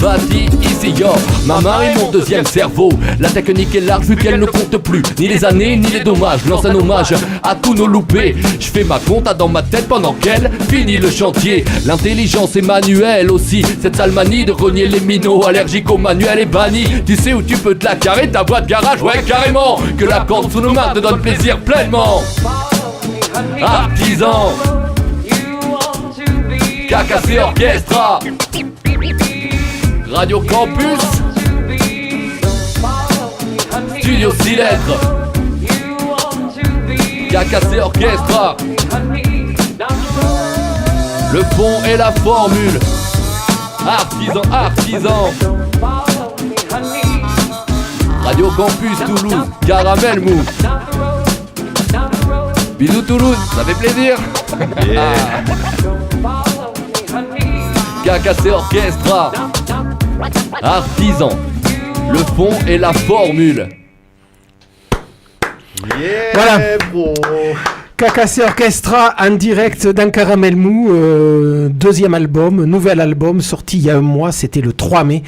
Bâti ici yo, ma main est mon deuxième cerveau. La technique est large vu qu'elle ne compte plus ni les années ni les dommages. Lance un hommage à tous nos loupés. Je fais ma compta dans ma tête pendant qu'elle finit le chantier. L'intelligence est manuelle aussi. Cette sale manie de renier les minots allergiques au manuel est bannie. Tu sais où tu peux te la carrer ta boîte garage, ouais carrément. Que la corde sous nos mains te donne plaisir pleinement. Artisan, KKC Orchestra, Radio Campus, Studio 6 lettres, KKC Orchestra, le fond et la formule, artisan, Radio Campus Toulouse, Caramel Mou. Bisous Toulouse, ça fait plaisir. Yeah. KKC Orchestra, Artisan, le fond et la formule. Yeah, Voilà. Bro. KKC Orchestra en direct dans Caramel Mou, deuxième album, nouvel album sorti il y a un mois, c'était le 3 mai.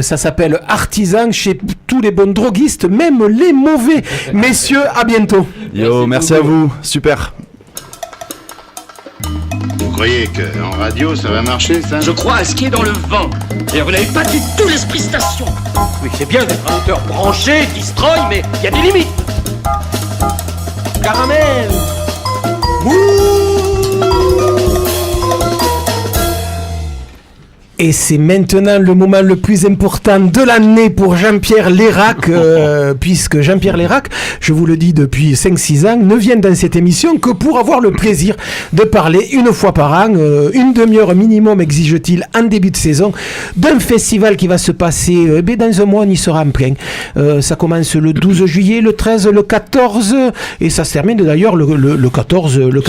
Ça s'appelle Artisan chez tous les bons droguistes, même les mauvais. Messieurs, à bientôt. Yo, merci à vous, super. Vous croyez qu'en radio ça va marcher ça? Je crois à ce qui est dans le vent. Et vous n'avez pas du tout l'esprit station. Oui, c'est bien d'être un auteur branché, destroy, mais il y a des limites. Caramel. Et c'est maintenant le moment le plus important de l'année pour Jean-Pierre Lérac, puisque Jean-Pierre Lérac, je vous le dis depuis 5-6 ans, ne vient dans cette émission que pour avoir le plaisir de parler une fois par an, une demi-heure minimum exige-t-il en début de saison, d'un festival qui va se passer dans un mois, on y sera en plein. Ça commence le 12 juillet, le 13, le 14, et ça se termine d'ailleurs le 14 juillet. Le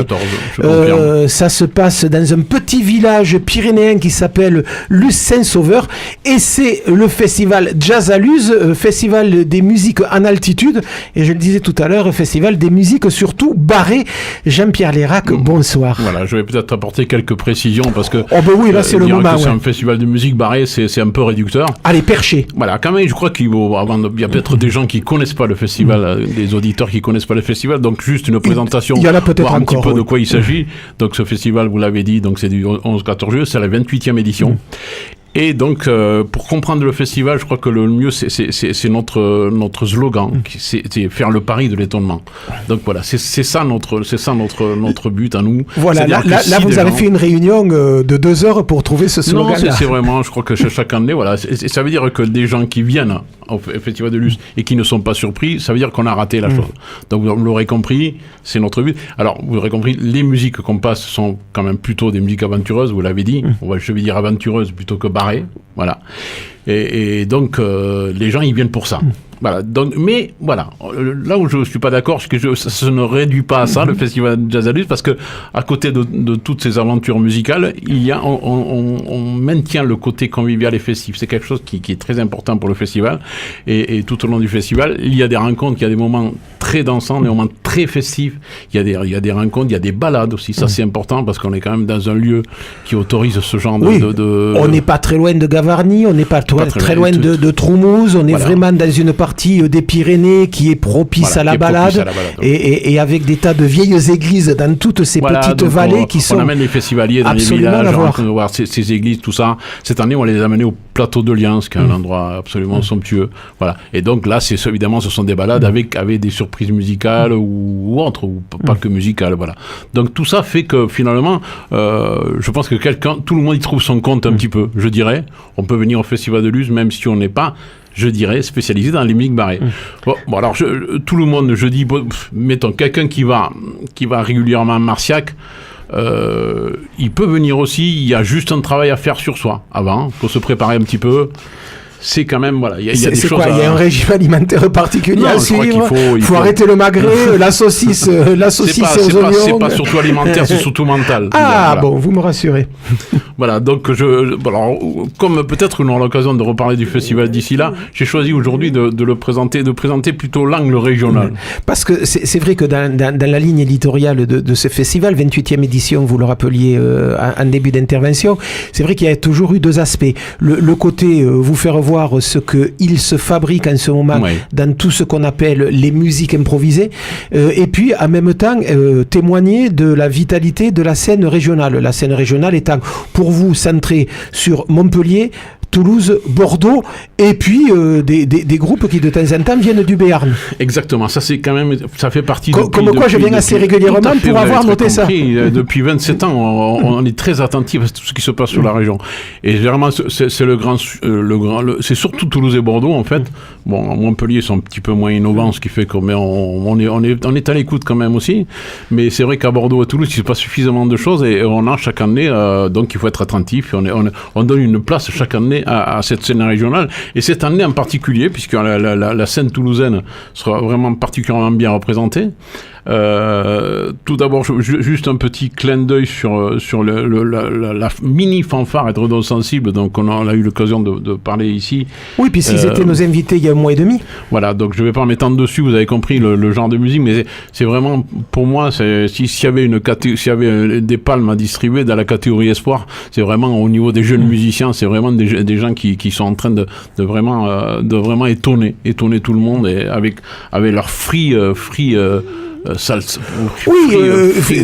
14, ça se passe dans un petit village pyrénéen qui qui s'appelle Luz Saint-Sauveur et c'est le festival Jazz à Luz, festival des musiques en altitude et je le disais tout à l'heure, festival des musiques surtout barrées. Jean-Pierre Lérac, bonsoir. Voilà, je vais peut-être apporter quelques précisions parce que oui, là c'est le moment. C'est un festival de musique barrée, c'est un peu réducteur. Allez, perché. Voilà, quand même, je crois qu'il y a peut-être des gens qui connaissent pas le festival, des auditeurs qui connaissent pas le festival, donc juste une présentation, il y en a peut-être voir un encore, petit peu de quoi il s'agit. Donc ce festival, vous l'avez dit, donc c'est du 11-14 juillet, c'est la 28e édition. Et donc, pour comprendre le festival, je crois que le mieux, c'est notre slogan, c'est faire le pari de l'étonnement. Donc voilà, c'est ça notre but à nous. Voilà, là vous avez fait une réunion de 2 heures pour trouver ce slogan. Non, c'est vraiment, je crois que chaque année, voilà, ça veut dire que des gens qui viennent au Festival de Luz et qui ne sont pas surpris, ça veut dire qu'on a raté la chose. Donc vous l'aurez compris, c'est notre but. Alors, vous aurez compris, les musiques qu'on passe sont quand même plutôt des musiques aventureuses, vous l'avez dit. Je vais dire aventureuses plutôt que barrées. Voilà. Et donc, les gens, ils viennent pour ça. Voilà. Donc, mais voilà, là où je suis pas d'accord, c'est que ça ne réduit pas à ça le festival Jazz à Luz, parce que à côté de toutes ces aventures musicales, on maintient le côté convivial et festif. C'est quelque chose qui est très important pour le festival. Et tout au long du festival, il y a des rencontres, il y a des moments très dansants, des moments très festifs. Il y a des rencontres, il y a des balades aussi. Ça, c'est important parce qu'on est quand même dans un lieu qui autorise ce genre de... On n'est pas très loin de Gavarnie, on n'est pas très loin de Troumouze, on est vraiment dans une partie des Pyrénées qui est propice à la balade et avec des tas de vieilles églises dans toutes ces petites vallées qui sont... On amène les festivaliers dans les villages, on va voir ces églises, tout ça. Cette année, on les a amenés au plateau de Liens, qui est un endroit absolument somptueux. Voilà. Et donc là, évidemment, ce sont des balades avec des surprises musicales ou autres, ou pas que musicales. Voilà. Donc tout ça fait que finalement, je pense que tout le monde y trouve son compte un petit peu, je dirais. On peut venir au Festival de Luz, même si on n'est pas, je dirais, spécialisé dans les musiques barrées. Bon, alors, tout le monde, je dis, mettons, quelqu'un qui va régulièrement à Marciac, il peut venir aussi, il y a juste un travail à faire sur soi, avant, pour se préparer un petit peu. C'est quand même, voilà, il y a des choses il y a un régime alimentaire particulier à suivre. Il faut arrêter le magret, la saucisse aux oignons. C'est pas surtout alimentaire, c'est surtout mental. Ah, voilà. Bon, vous me rassurez. Voilà, donc alors, comme peut-être nous aurons l'occasion de reparler du festival d'ici là, j'ai choisi aujourd'hui de présenter plutôt l'angle régional. Parce que c'est vrai que dans la ligne éditoriale de ce festival, 28e édition, vous le rappeliez en début d'intervention, c'est vrai qu'il y a toujours eu 2 aspects. Le côté vous faire voir ce qu'il se fabrique en ce moment dans tout ce qu'on appelle les musiques improvisées et puis en même temps témoigner de la vitalité de la scène régionale. La scène régionale étant pour vous centrée sur Montpellier, Toulouse, Bordeaux, et puis des groupes qui de temps en temps viennent du Béarn. Exactement, ça c'est quand même, ça fait partie comme quoi je viens assez régulièrement pour avoir noté ça. Depuis 27 ans, on est très attentif à tout ce qui se passe sur la région. Et généralement, c'est c'est surtout Toulouse et Bordeaux en fait. Bon, Montpellier sont un petit peu moins innovants, ce qui fait qu'on est à l'écoute quand même aussi. Mais c'est vrai qu'à Bordeaux et Toulouse, il se passe suffisamment de choses et on a chaque année, donc il faut être attentif. On donne une place chaque année à cette scène régionale. Et cette année en particulier, puisque la scène toulousaine sera vraiment particulièrement bien représentée. Tout d'abord, juste un petit clin d'œil sur la mini fanfare Edredon Sensible, donc on a eu l'occasion de parler ici. Oui, puis ils étaient nos invités il y a 1 mois et demi. Voilà, donc je vais pas m'étendre dessus, vous avez compris le genre de musique, mais c'est vraiment, pour moi, s'il y avait des palmes à distribuer dans la catégorie espoir, c'est vraiment au niveau des jeunes musiciens, c'est vraiment des gens qui sont en train de vraiment étonner tout le monde et avec leur free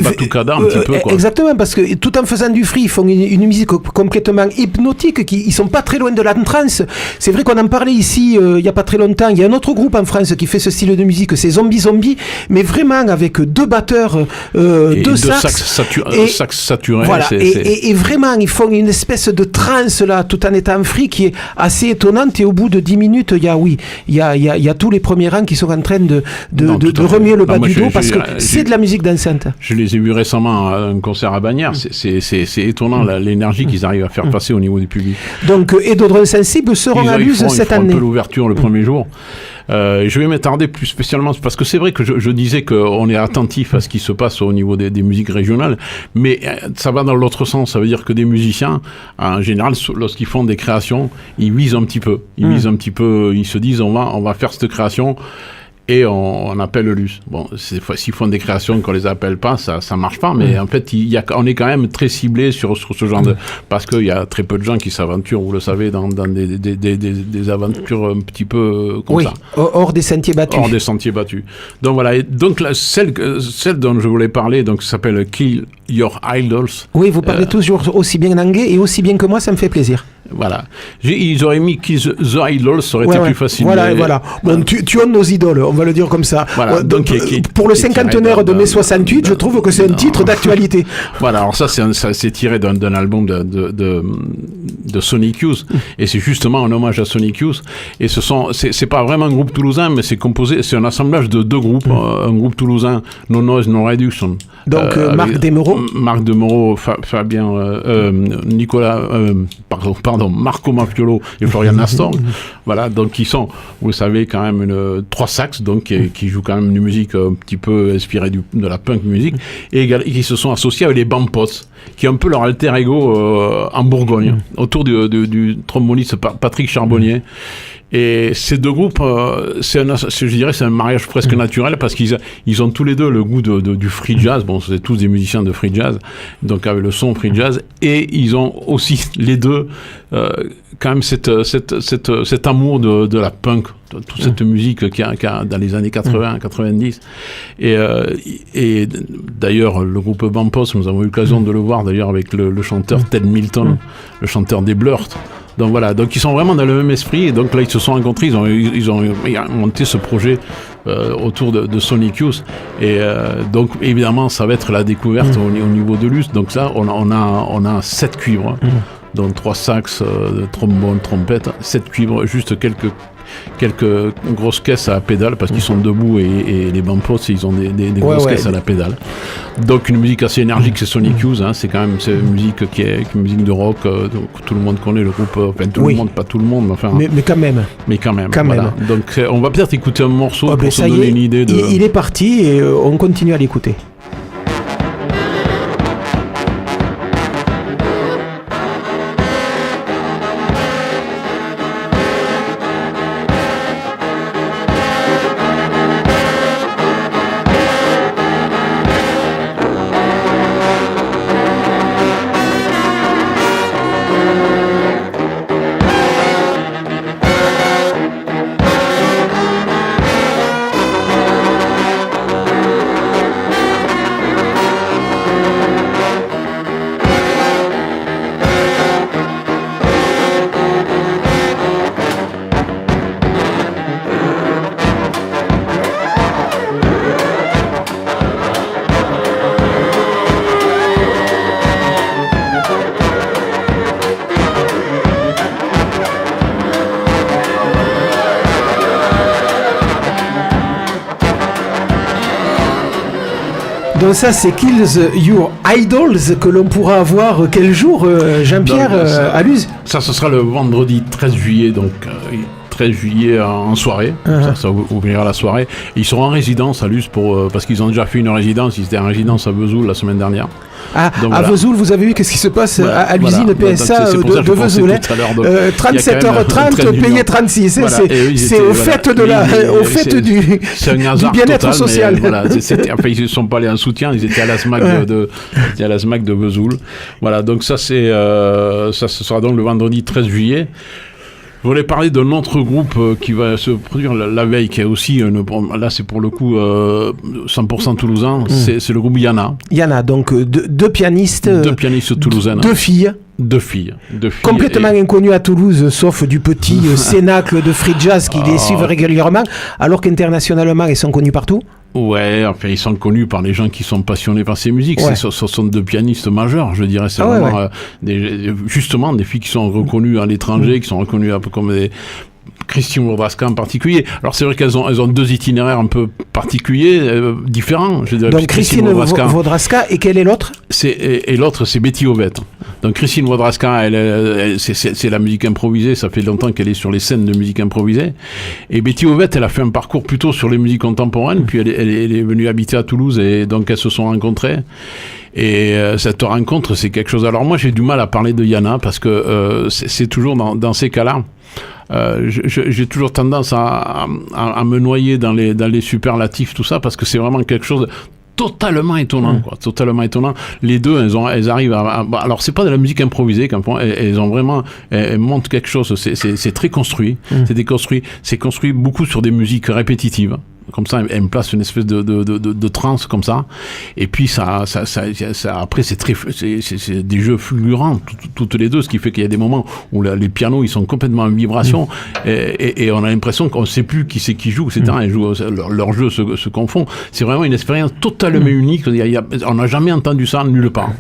batucada un petit peu quoi. Exactement, parce que tout en faisant du free, ils font une musique complètement hypnotique, ils sont pas très loin de la trance. C'est vrai qu'on en parlait ici il y a pas très longtemps. Il y a un autre groupe en France qui fait ce style de musique, c'est Zombie, mais vraiment avec 2 batteurs, 2 sax saturés. Voilà, et vraiment ils font une espèce de trance là, tout en étant free, qui est assez étonnante. Et au bout de 10 minutes, il y a tous les premiers rangs qui sont en train de remuer le bas du dos. plateau, parce que c'est de la musique dansante. Je les ai vus récemment à un concert à Bagnères. C'est étonnant l'énergie qu'ils arrivent à faire passer au niveau du public. Donc, Édodrone Sensible seront à Luz cette année. Ils feront un peu l'ouverture le premier jour. Je vais m'attarder plus spécialement, parce que c'est vrai que je disais qu'on est attentif à ce qui se passe au niveau des musiques régionales, mais ça va dans l'autre sens. Ça veut dire que des musiciens, en général, lorsqu'ils font des créations, ils visent un petit peu. Ils se disent, on va faire cette création. Et on appelle Luz. Bon, s'ils font des créations qu'on les appelle pas, ça marche pas. Mais en fait, on est quand même très ciblé sur ce genre de, parce qu'il y a très peu de gens qui s'aventurent, vous le savez, dans des aventures un petit peu comme ça. Hors des sentiers battus. Hors des sentiers battus. Donc voilà. Et donc celle dont je voulais parler, donc s'appelle Kill Your Idols. Oui, vous parlez toujours aussi bien anglais et aussi bien que moi, ça me fait plaisir. Voilà. Ils auraient mis Kill the Idols, ça aurait été plus facile. Voilà. Bon, tuons nos idoles, on va le dire comme ça. Voilà. Donc, pour le cinquantenaire de mai 68, je trouve que c'est un titre d'actualité. Voilà, alors ça c'est tiré d'un album de Sonic Youth, et c'est justement un hommage à Sonic Youth. Et c'est pas vraiment un groupe toulousain, mais c'est un assemblage de deux groupes, un groupe toulousain, No Noise, No Reduction. Donc Marc Demereau, Fabien, Nicolas, Marco Maffiolo et Florian Astor. Voilà, donc ils sont, vous le savez, quand même trois sax, donc qui jouent quand même une musique un petit peu inspirée de la punk music, et qui se sont associés avec les Bampots, qui est un peu leur alter ego en Bourgogne, autour du tromboniste Patrick Charbonnier. Et ces deux groupes, je dirais, c'est un mariage presque naturel, parce qu'ils ont tous les deux le goût du free jazz. Bon, c'est tous des musiciens de free jazz, donc avec le son free jazz, et ils ont aussi les deux quand même cet amour de la punk, toute cette musique qu'il y a dans les années 80, 90. Et d'ailleurs, le groupe Bampots, nous avons eu l'occasion de le voir d'ailleurs avec le chanteur Ted Milton, le chanteur des Blurt. Donc voilà, donc ils sont vraiment dans le même esprit, et donc là ils se sont rencontrés, ils ont monté ce projet autour de Sonic Youth, et donc évidemment ça va être la découverte au niveau de Luz. Donc ça on a 7 cuivres, dont 3 sax, trombone, trompette, 7 cuivres, juste quelques grosses caisses à la pédale, parce qu'ils sont debout, et les Bampots ils ont des grosses caisses à la pédale. Donc une musique assez énergique, c'est Sonic Youth, c'est quand même une musique qui est une musique de rock, donc tout le monde connaît le groupe, enfin tout le monde, pas tout le monde, mais enfin mais quand même. Voilà. Donc on va peut-être écouter un morceau pour se donner une idée de... Il est parti, et on continue à l'écouter. Donc ça, c'est Kill Your Idols, que l'on pourra voir quel jour, Jean-Pierre, à Luz? Ça, ce sera le vendredi 13 juillet, donc 13 juillet en soirée. Ça ouvrira la soirée. Et ils seront en résidence à Luz, parce qu'ils ont déjà fait une résidence. Ils étaient en résidence à Vesoul la semaine dernière. Donc, à Vesoul, vous avez vu qu'est-ce qui se passe à l'usine PSA de Vesoul, 37h30, payé 36. C'est au fait du bien-être social. Voilà, ils ne sont pas allés en soutien, ils étaient à la SMAC de Vesoul. Voilà, donc ça ce sera donc le vendredi 13 juillet. Je voulais parler d'un autre groupe qui va se produire la veille, qui est aussi, là c'est pour le coup 100% toulousain, c'est le groupe Yana. Yana, donc deux pianistes. Deux pianistes toulousaines. Deux filles. Deux filles. Complètement inconnues à Toulouse, sauf du petit cénacle de free jazz qui les suivent régulièrement, alors qu'internationalement ils sont connus partout. Ouais, enfin ils sont connus par les gens qui sont passionnés par ces musiques. Ce sont deux pianistes majeurs, je dirais. C'est vraiment justement des filles qui sont reconnues à l'étranger, qui sont reconnues un peu comme Christine Wawrowska en particulier. Alors c'est vrai qu'elles ont deux itinéraires un peu particuliers, différents. Je dirais. Donc Christine Wawrowska, et quelle est l'autre? Et l'autre, c'est Betty Ovett. Donc Christine Wawrowska, c'est la musique improvisée, ça fait longtemps qu'elle est sur les scènes de musique improvisée. Et Betty Ovett, elle a fait un parcours plutôt sur les musiques contemporaines, puis elle est venue habiter à Toulouse, et donc elles se sont rencontrées. Et cette rencontre, c'est quelque chose. Alors moi, j'ai du mal à parler de Yana, parce que c'est toujours dans ces cas-là. J'ai toujours tendance à me noyer dans les superlatifs, tout ça, parce que c'est vraiment quelque chose de totalement étonnant, quoi. Totalement étonnant. Les deux, elles arrivent alors c'est pas de la musique improvisée, elles ont vraiment, elles montrent quelque chose, c'est très construit, c'est construit beaucoup sur des musiques répétitives. Comme ça, elle me place une espèce de transe comme ça. Et puis ça après c'est des jeux fulgurants toutes les deux, ce qui fait qu'il y a des moments où les pianos ils sont complètement en vibration et on a l'impression qu'on ne sait plus qui c'est qui joue, etc. Leur jeu se confond. C'est vraiment une expérience totalement unique. On n'a jamais entendu ça nulle part.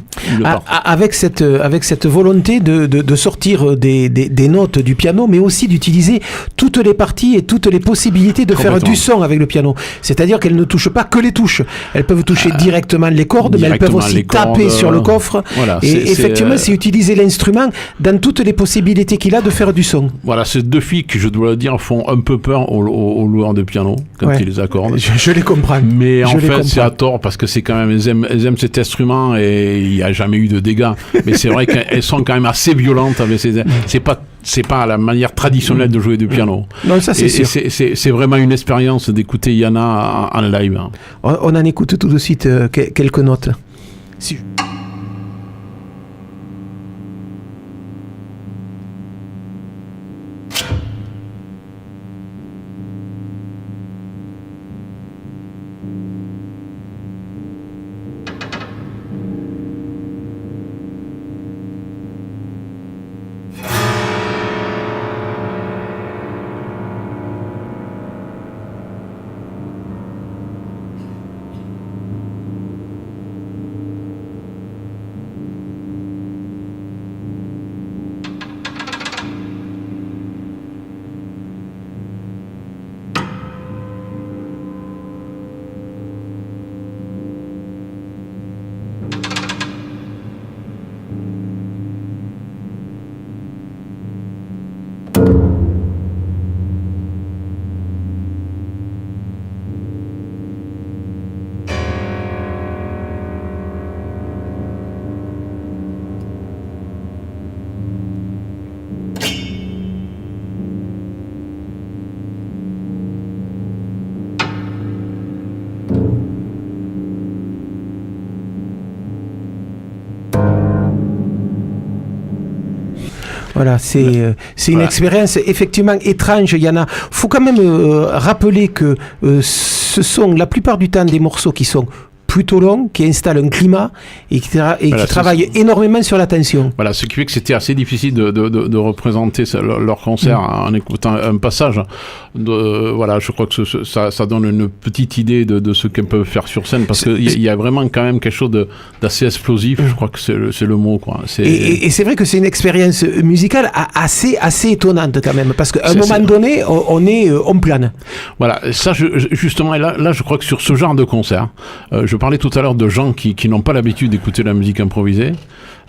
Avec cette volonté de sortir des notes du piano, mais aussi d'utiliser toutes les parties et toutes les possibilités de faire du son avec le piano. C'est-à-dire qu'elles ne touchent pas que les touches. Elles peuvent toucher directement les cordes, mais elles peuvent aussi taper sur le coffre. Voilà, effectivement, c'est utiliser l'instrument dans toutes les possibilités qu'il a de faire du son. Voilà, ces deux filles qui, je dois le dire, font un peu peur aux loueurs de piano quand ils les accordent. Je les comprends. Mais en fait, c'est à tort parce que c'est quand même, elles aiment cet instrument et il n'y a jamais eu de dégâts. Mais c'est vrai qu'elles sont quand même assez violentes avec c'est pas la manière traditionnelle de jouer du piano. Non, ça c'est sûr. C'est vraiment une expérience d'écouter Yana en live. On en écoute tout de suite quelques notes. Voilà, c'est une expérience effectivement étrange. Il y en a. Faut quand même rappeler que ce sont la plupart du temps des morceaux qui sont plutôt long, qui installe un climat et qui travaille énormément sur la tension. Voilà, ce qui fait que c'était assez difficile de représenter leur concert en écoutant un passage. Voilà, je crois que ça donne une petite idée de ce qu'elles peuvent faire sur scène, parce qu'il y a vraiment quand même quelque chose d'assez explosif, je crois que c'est le mot, quoi. Et c'est vrai que c'est une expérience musicale assez étonnante quand même, parce qu'à un moment donné, on plane. Voilà, ça justement, et là je crois que sur ce genre de concert, je parlais tout à l'heure de gens qui n'ont pas l'habitude d'écouter la musique improvisée,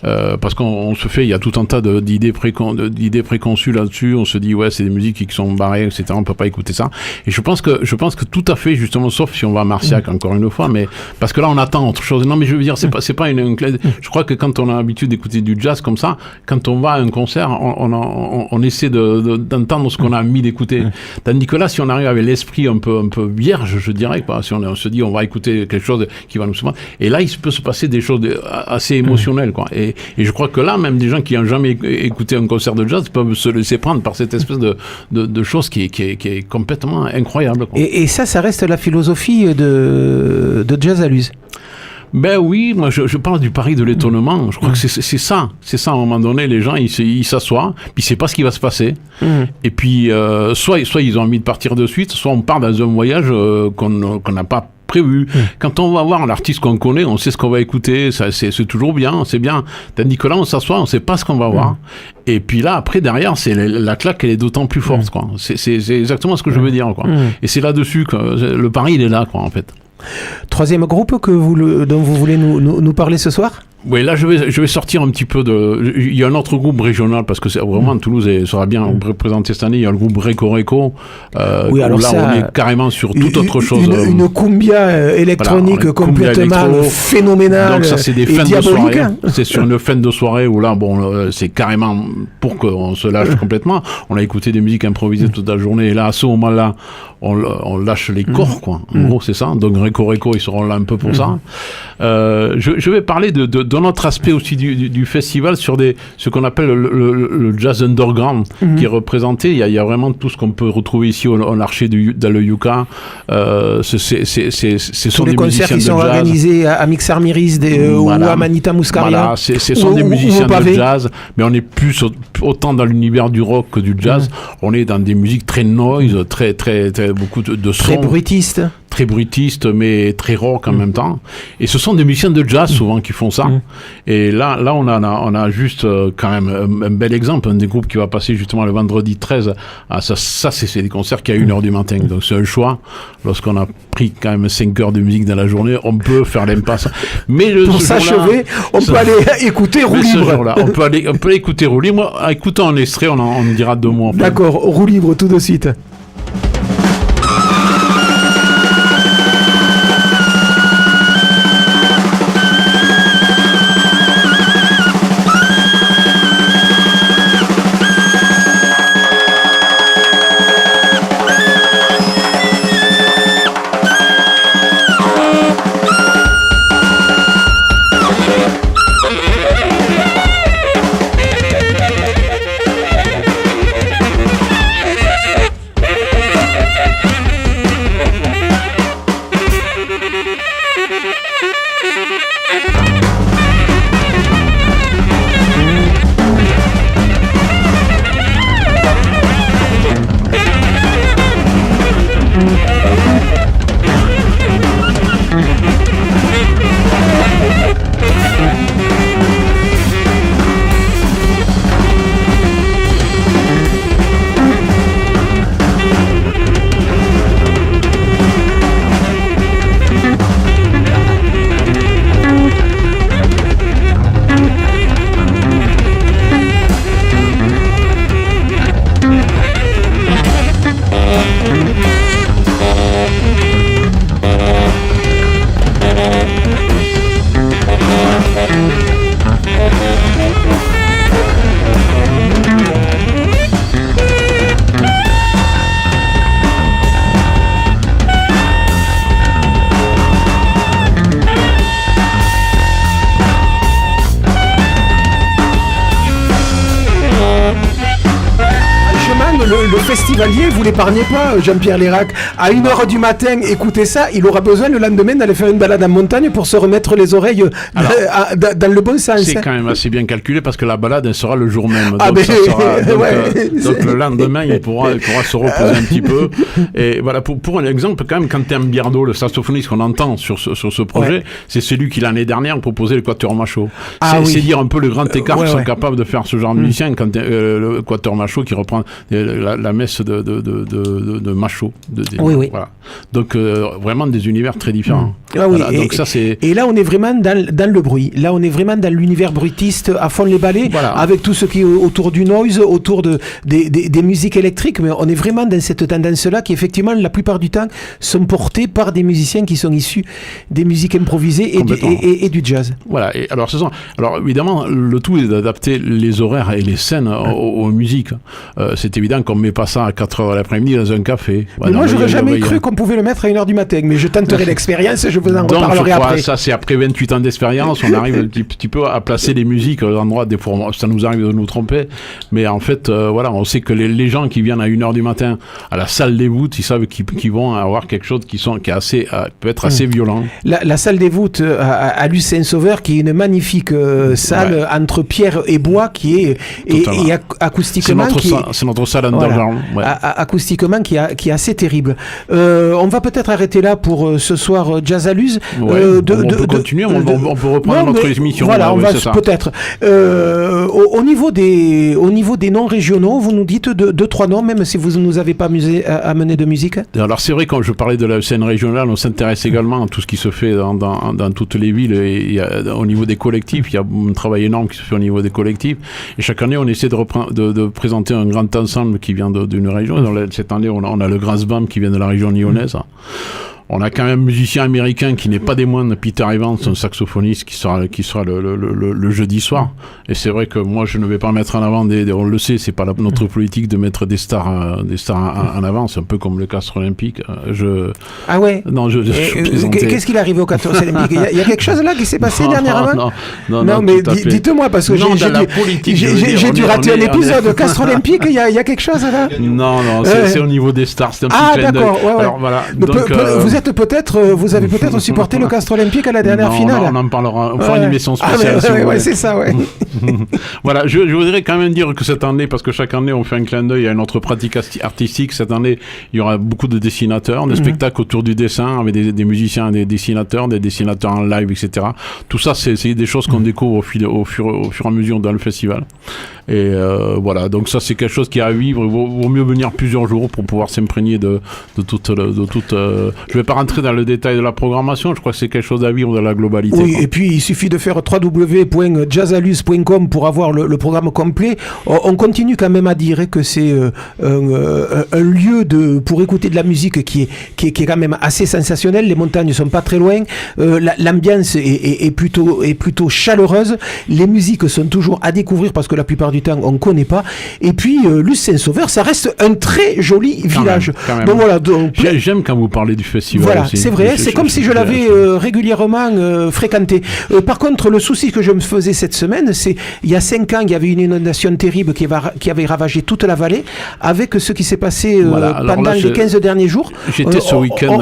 parce qu'on se fait, il y a tout un tas d'idées préconçues là-dessus. On se dit ouais, c'est des musiques qui sont barrées, etc. On peut pas écouter ça. Et je pense que tout à fait, justement, sauf si on va à Marciac encore une fois, mais parce que là on attend autre chose. Non, mais je veux dire, c'est pas une je crois que quand on a l'habitude d'écouter du jazz comme ça, quand on va à un concert, on essaie d'entendre ce qu'on a mis d'écouter. Tandis que là, si on arrive avec l'esprit un peu vierge, je dirais, quoi, si on se dit on va écouter quelque chose qui va nous surprendre, et là il peut se passer des choses assez émotionnelles, quoi. Et je crois que là, même des gens qui n'ont jamais écouté un concert de jazz peuvent se laisser prendre par cette espèce de chose qui est complètement incroyable, quoi. Et ça reste la philosophie de Jazz à Luz. Ben oui, moi je parle du pari de l'étonnement. Je crois que c'est ça. C'est ça, à un moment donné, les gens ils s'assoient, puis c'est pas ce qui va se passer. Et puis soit ils ont envie de partir de suite, soit on part dans un voyage qu'on n'a pas prévu. Quand on va voir l'artiste qu'on connaît, on sait ce qu'on va écouter, c'est toujours bien, c'est bien. Tandis que là, on s'assoit, on sait pas ce qu'on va voir. Et puis là, après, derrière, c'est la claque, elle est d'autant plus forte, quoi. C'est exactement ce que je veux dire, quoi. Et c'est là-dessus que le pari, il est là, quoi, en fait. Troisième groupe dont vous voulez nous parler ce soir ? Oui, là, je vais sortir un petit peu de... Il y a un autre groupe régional, parce que vraiment, Toulouse sera bien représenté cette année. Il y a le groupe Réco Réco. Oui, alors là, ça, on est carrément sur toute autre chose. Une cumbia électronique voilà, complètement phénoménale. Donc ça, c'est des fins de soirée. C'est sur une fin de soirée où là, bon, c'est carrément pour qu'on se lâche complètement. On a écouté des musiques improvisées toute la journée. Et là, à ce moment-là, on lâche les corps, quoi. En gros, c'est ça. Donc Réco Réco, ils seront là un peu pour ça. Je vais parler d'un autre aspect aussi du festival sur ce qu'on appelle le jazz underground, qui est représenté. Il y a vraiment tout ce qu'on peut retrouver ici au Archer dans le Yucca. Ce sont des concerts qui sont organisés à Mixar Miris ou à Manita Muscaria. Voilà, ce sont des musiciens de jazz, mais on est plus autant dans l'univers du rock que du jazz. On est dans des musiques très noise, très beaucoup de sons. Très bruitistes, mais très rock en même temps. Et ce sont des musiciens de jazz souvent qui font ça. Et là on a juste quand même un bel exemple, un des groupes qui va passer justement le vendredi 13. Ça c'est des concerts qui à 1h du matin. Donc c'est un choix. Lorsqu'on a pris quand même 5 heures de musique dans la journée, on peut faire l'impasse. Mais pour s'achever, on peut aller écouter Roue Libre. On peut aller écouter Roue Libre. Écoutons un extrait, on dira 2 mots. D'accord, Roue Libre tout de suite. Le festivalier, vous l'épargnez pas, Jean-Pierre Lérac. À 1h du matin, écoutez ça, il aura besoin le lendemain d'aller faire une balade en montagne pour se remettre les oreilles dans le bon sens. C'est quand même assez bien calculé parce que la balade, elle sera le jour même. Ah donc, donc le lendemain, il pourra se reposer un petit peu. Et voilà, pour un exemple, quand même, quand Quentin Biardeau, le saxophoniste qu'on entend sur ce projet, c'est celui qui l'année dernière proposait le Quatuor Machaut. C'est dire un peu le grand écart qu'ils sont capables de faire ce genre de musicien quand le Quatuor Machaut qui reprend la messe de Machaut. Voilà. Donc vraiment des univers très différents. Voilà, et là on est vraiment dans le bruit. Là on est vraiment dans l'univers bruitiste à fond les balais, avec tout ce qui est autour du noise, autour des musiques électriques, mais on est vraiment dans cette tendance-là qui effectivement la plupart du temps sont portées par des musiciens qui sont issus des musiques improvisées et du jazz. Voilà, et alors évidemment le tout est d'adapter les horaires et les scènes aux musiques. C'est évident qu'on ne met pas ça à 4h l'après-midi dans un café. Mais moi j'aurais jamais cru qu'on pouvait le mettre à 1h du matin, mais je tenterai l'expérience, je vous en reparlerai après. Ça c'est après 28 ans d'expérience, on arrive un petit peu à placer les musiques aux endroits, des fois ça nous arrive de nous tromper, mais en fait on sait que les gens qui viennent à 1h du matin à la salle des voûtes, ils savent qu'ils vont avoir quelque chose qui est peut être assez violent. La salle des voûtes à Luce Saint-Sauveur, qui est une magnifique salle entre pierre et bois, qui est et acoustiquement c'est notre salle underground. ouais. Acoustiquement qui est assez terrible. On va peut-être arrêter là pour ce soir Jazz à Luz. On peut continuer, on peut reprendre notre émission. Voilà, on va peut-être. Au niveau des noms régionaux, vous nous dites deux, trois noms, même si vous ne nous avez pas amené de musique. Alors c'est vrai, quand je parlais de la scène régionale, on s'intéresse également à tout ce qui se fait dans toutes les villes. Et au niveau des collectifs, il y a un travail énorme qui se fait au niveau des collectifs. Et chaque année, on essaie de présenter un grand ensemble qui vient d'une région. Cette année, on a le Grassbam qui vient de la région lyonnaise. On a quand même un musicien américain qui n'est pas des moindres, Peter Evans, un saxophoniste qui sera le jeudi soir. Et c'est vrai que moi, je ne vais pas mettre en avant on le sait, c'est pas notre politique de mettre des stars en avant. C'est un peu comme le Castre Olympique. Ah ouais? Non, qu'est-ce qu'il arrive au Castre Olympique? Il y a quelque chose là qui s'est passé dernièrement? Non, mais dites-moi, parce que j'ai dû rater un épisode de Castre Olympique. Il y a quelque chose là? Non, c'est au niveau des stars. C'est un petit clin d'œil. Ouais. Alors voilà. Vous avez peut-être supporté le Castre Olympique à la dernière finale. On en parlera. On fera une émission spéciale. C'est ça, ouais. Voilà, je voudrais quand même dire que cette année, parce que chaque année on fait un clin d'œil à une autre pratique artistique, cette année il y aura beaucoup de dessinateurs, des spectacles autour du dessin avec des musiciens, des dessinateurs en live, etc. Tout ça, c'est des choses qu'on découvre au fur et à mesure dans le festival. Et voilà, donc ça c'est quelque chose qui est à vivre. Il vaut mieux venir plusieurs jours pour pouvoir s'imprégner de toute. Je vais pas rentrer dans le détail de la programmation. Je crois que c'est quelque chose à vivre dans la globalité. Oui, et puis il suffit de faire www.jazzaluz.com pour avoir le programme complet. On continue quand même à dire que c'est un lieu pour écouter de la musique qui est quand même assez sensationnel. Les montagnes sont pas très loin. L'ambiance est plutôt chaleureuse. Les musiques sont toujours à découvrir parce que la plupart du temps on connaît pas. Et puis Luz-Saint-Sauveur, ça reste un très joli village. Quand même. Donc voilà. J'aime quand vous parlez du festival. Voilà, aussi. c'est vrai. C'est comme si je l'avais régulièrement fréquenté. Par contre, le souci que je me faisais cette semaine, c'est il y a 5 ans, il y avait une inondation terrible qui avait ravagé toute la vallée, avec ce qui s'est passé pendant les 15 derniers jours. J'étais ce week-end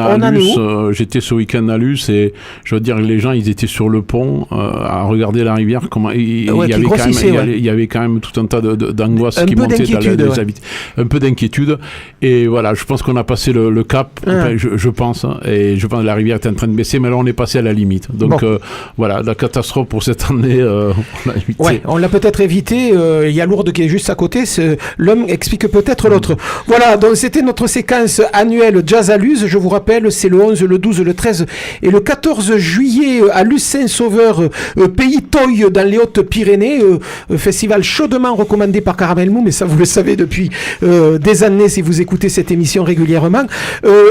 à Luz, et je veux dire, les gens, ils étaient sur le pont à regarder la rivière. Il y avait quand même tout un tas d'angoisse qui montait dans les habitants. Un peu d'inquiétude. Et voilà, je pense qu'on a passé le cap. Je pense, et je pense que la rivière est en train de baisser, mais là on est passé à la limite. Donc voilà, la catastrophe pour cette année, on l'a évité. Ouais, on l'a peut-être évité. Il y a Lourdes qui est juste à côté. L'homme explique peut-être l'autre. Voilà, donc c'était notre séquence annuelle Jazz à Luz. Je vous rappelle, c'est le 11, le 12, le 13 et le 14 juillet à Luz-Saint-Sauveur, pays Toy dans les Hautes-Pyrénées. Festival chaudement recommandé par Caramel Mou, mais ça vous le savez depuis des années si vous écoutez cette émission régulièrement.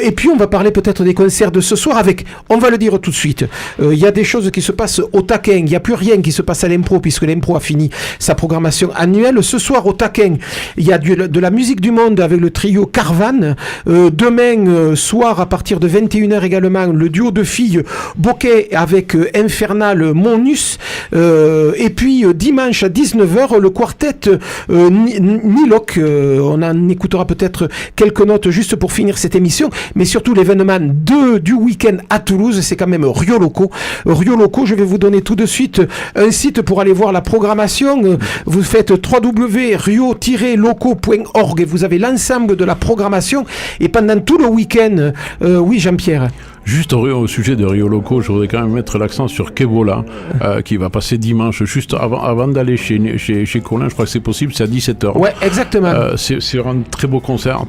Et puis on va parler peut-être des concerts de ce soir avec, on va le dire tout de suite, il y a des choses qui se passent au taquin, il n'y a plus rien qui se passe à l'impro puisque l'impro a fini sa programmation annuelle. Ce soir au taquin, il y a de la musique du monde avec le trio Carvan. Demain soir à partir de 21h également, le duo de filles Bokeh avec Infernal Monus. Et puis dimanche à 19h, le quartet Nilok. On en écoutera peut-être quelques notes juste pour finir cette émission, mais surtout l'événement du week-end à Toulouse, c'est quand même Rio Loco. Rio Loco, je vais vous donner tout de suite un site pour aller voir la programmation. Vous faites www.rio-loco.org et vous avez l'ensemble de la programmation. Et pendant tout le week-end, oui Jean-Pierre. Juste au sujet de Rio Loco, je voudrais quand même mettre l'accent sur Kevola, qui va passer dimanche, juste avant d'aller chez Colin, je crois que c'est possible, c'est à 17h. Ouais, exactement. C'est un très beau concert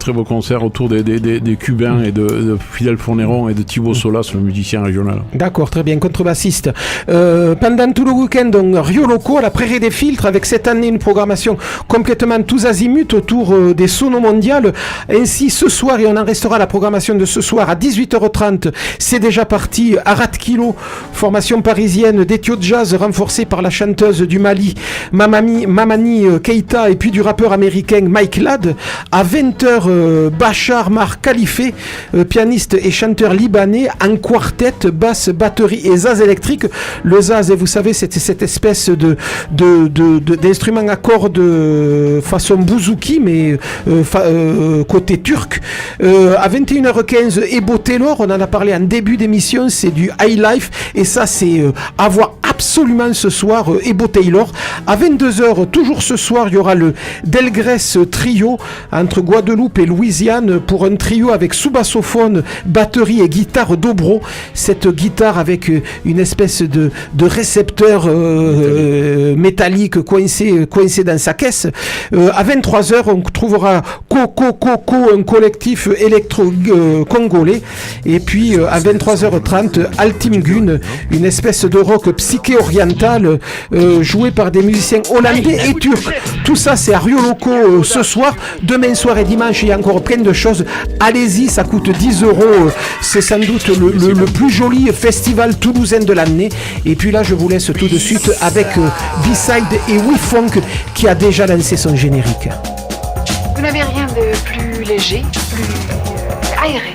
autour des Cubains et de Fidel Forneron et de Thibaut Solas, le musicien régional. D'accord, très bien, contrebassiste. Pendant tout le week-end, donc, Rio Loco à la Prairie des Filtres, avec cette année une programmation complètement tous azimuts autour des sonos mondiales. Ainsi, ce soir, et on en restera à la programmation de ce soir à 18h30, c'est déjà parti. Arat Kilo, formation parisienne d'Ethio Jazz renforcée par la chanteuse du Mali Mamani Keita et puis du rappeur américain Mike Ladd. À 20h, Bachar Mar Khalife, pianiste et chanteur libanais en quartet, basse, batterie et zaz électrique. Le zaz, vous savez, c'est cette espèce d'instrument à cordes façon bouzouki mais côté turc. À 21h15, Ebo Taylor, on en a parlé en début d'émission, c'est du high life et ça c'est à voir absolument ce soir Ebo Taylor. À 22h, toujours ce soir, il y aura le Delgrès Trio entre Guadeloupe et Louisiane pour un trio avec sous-bassophone, batterie et guitare dobro. Cette guitare avec une espèce de récepteur métallique coincé dans sa caisse. À 23h, on trouvera Coco, un collectif électro-congolais. Et puis à 23h30, Altimgun, une espèce de rock psyché oriental joué par des musiciens hollandais et turcs. Tout ça, c'est à Rio Loco ce soir. Demain soir et dimanche, il y a encore plein de choses. Allez-y, ça coûte 10 €. C'est sans doute le plus joli festival toulousain de l'année. Et puis là, je vous laisse tout de suite avec B-Side et We Funk qui a déjà lancé son générique. Vous n'avez rien de plus léger, plus aéré?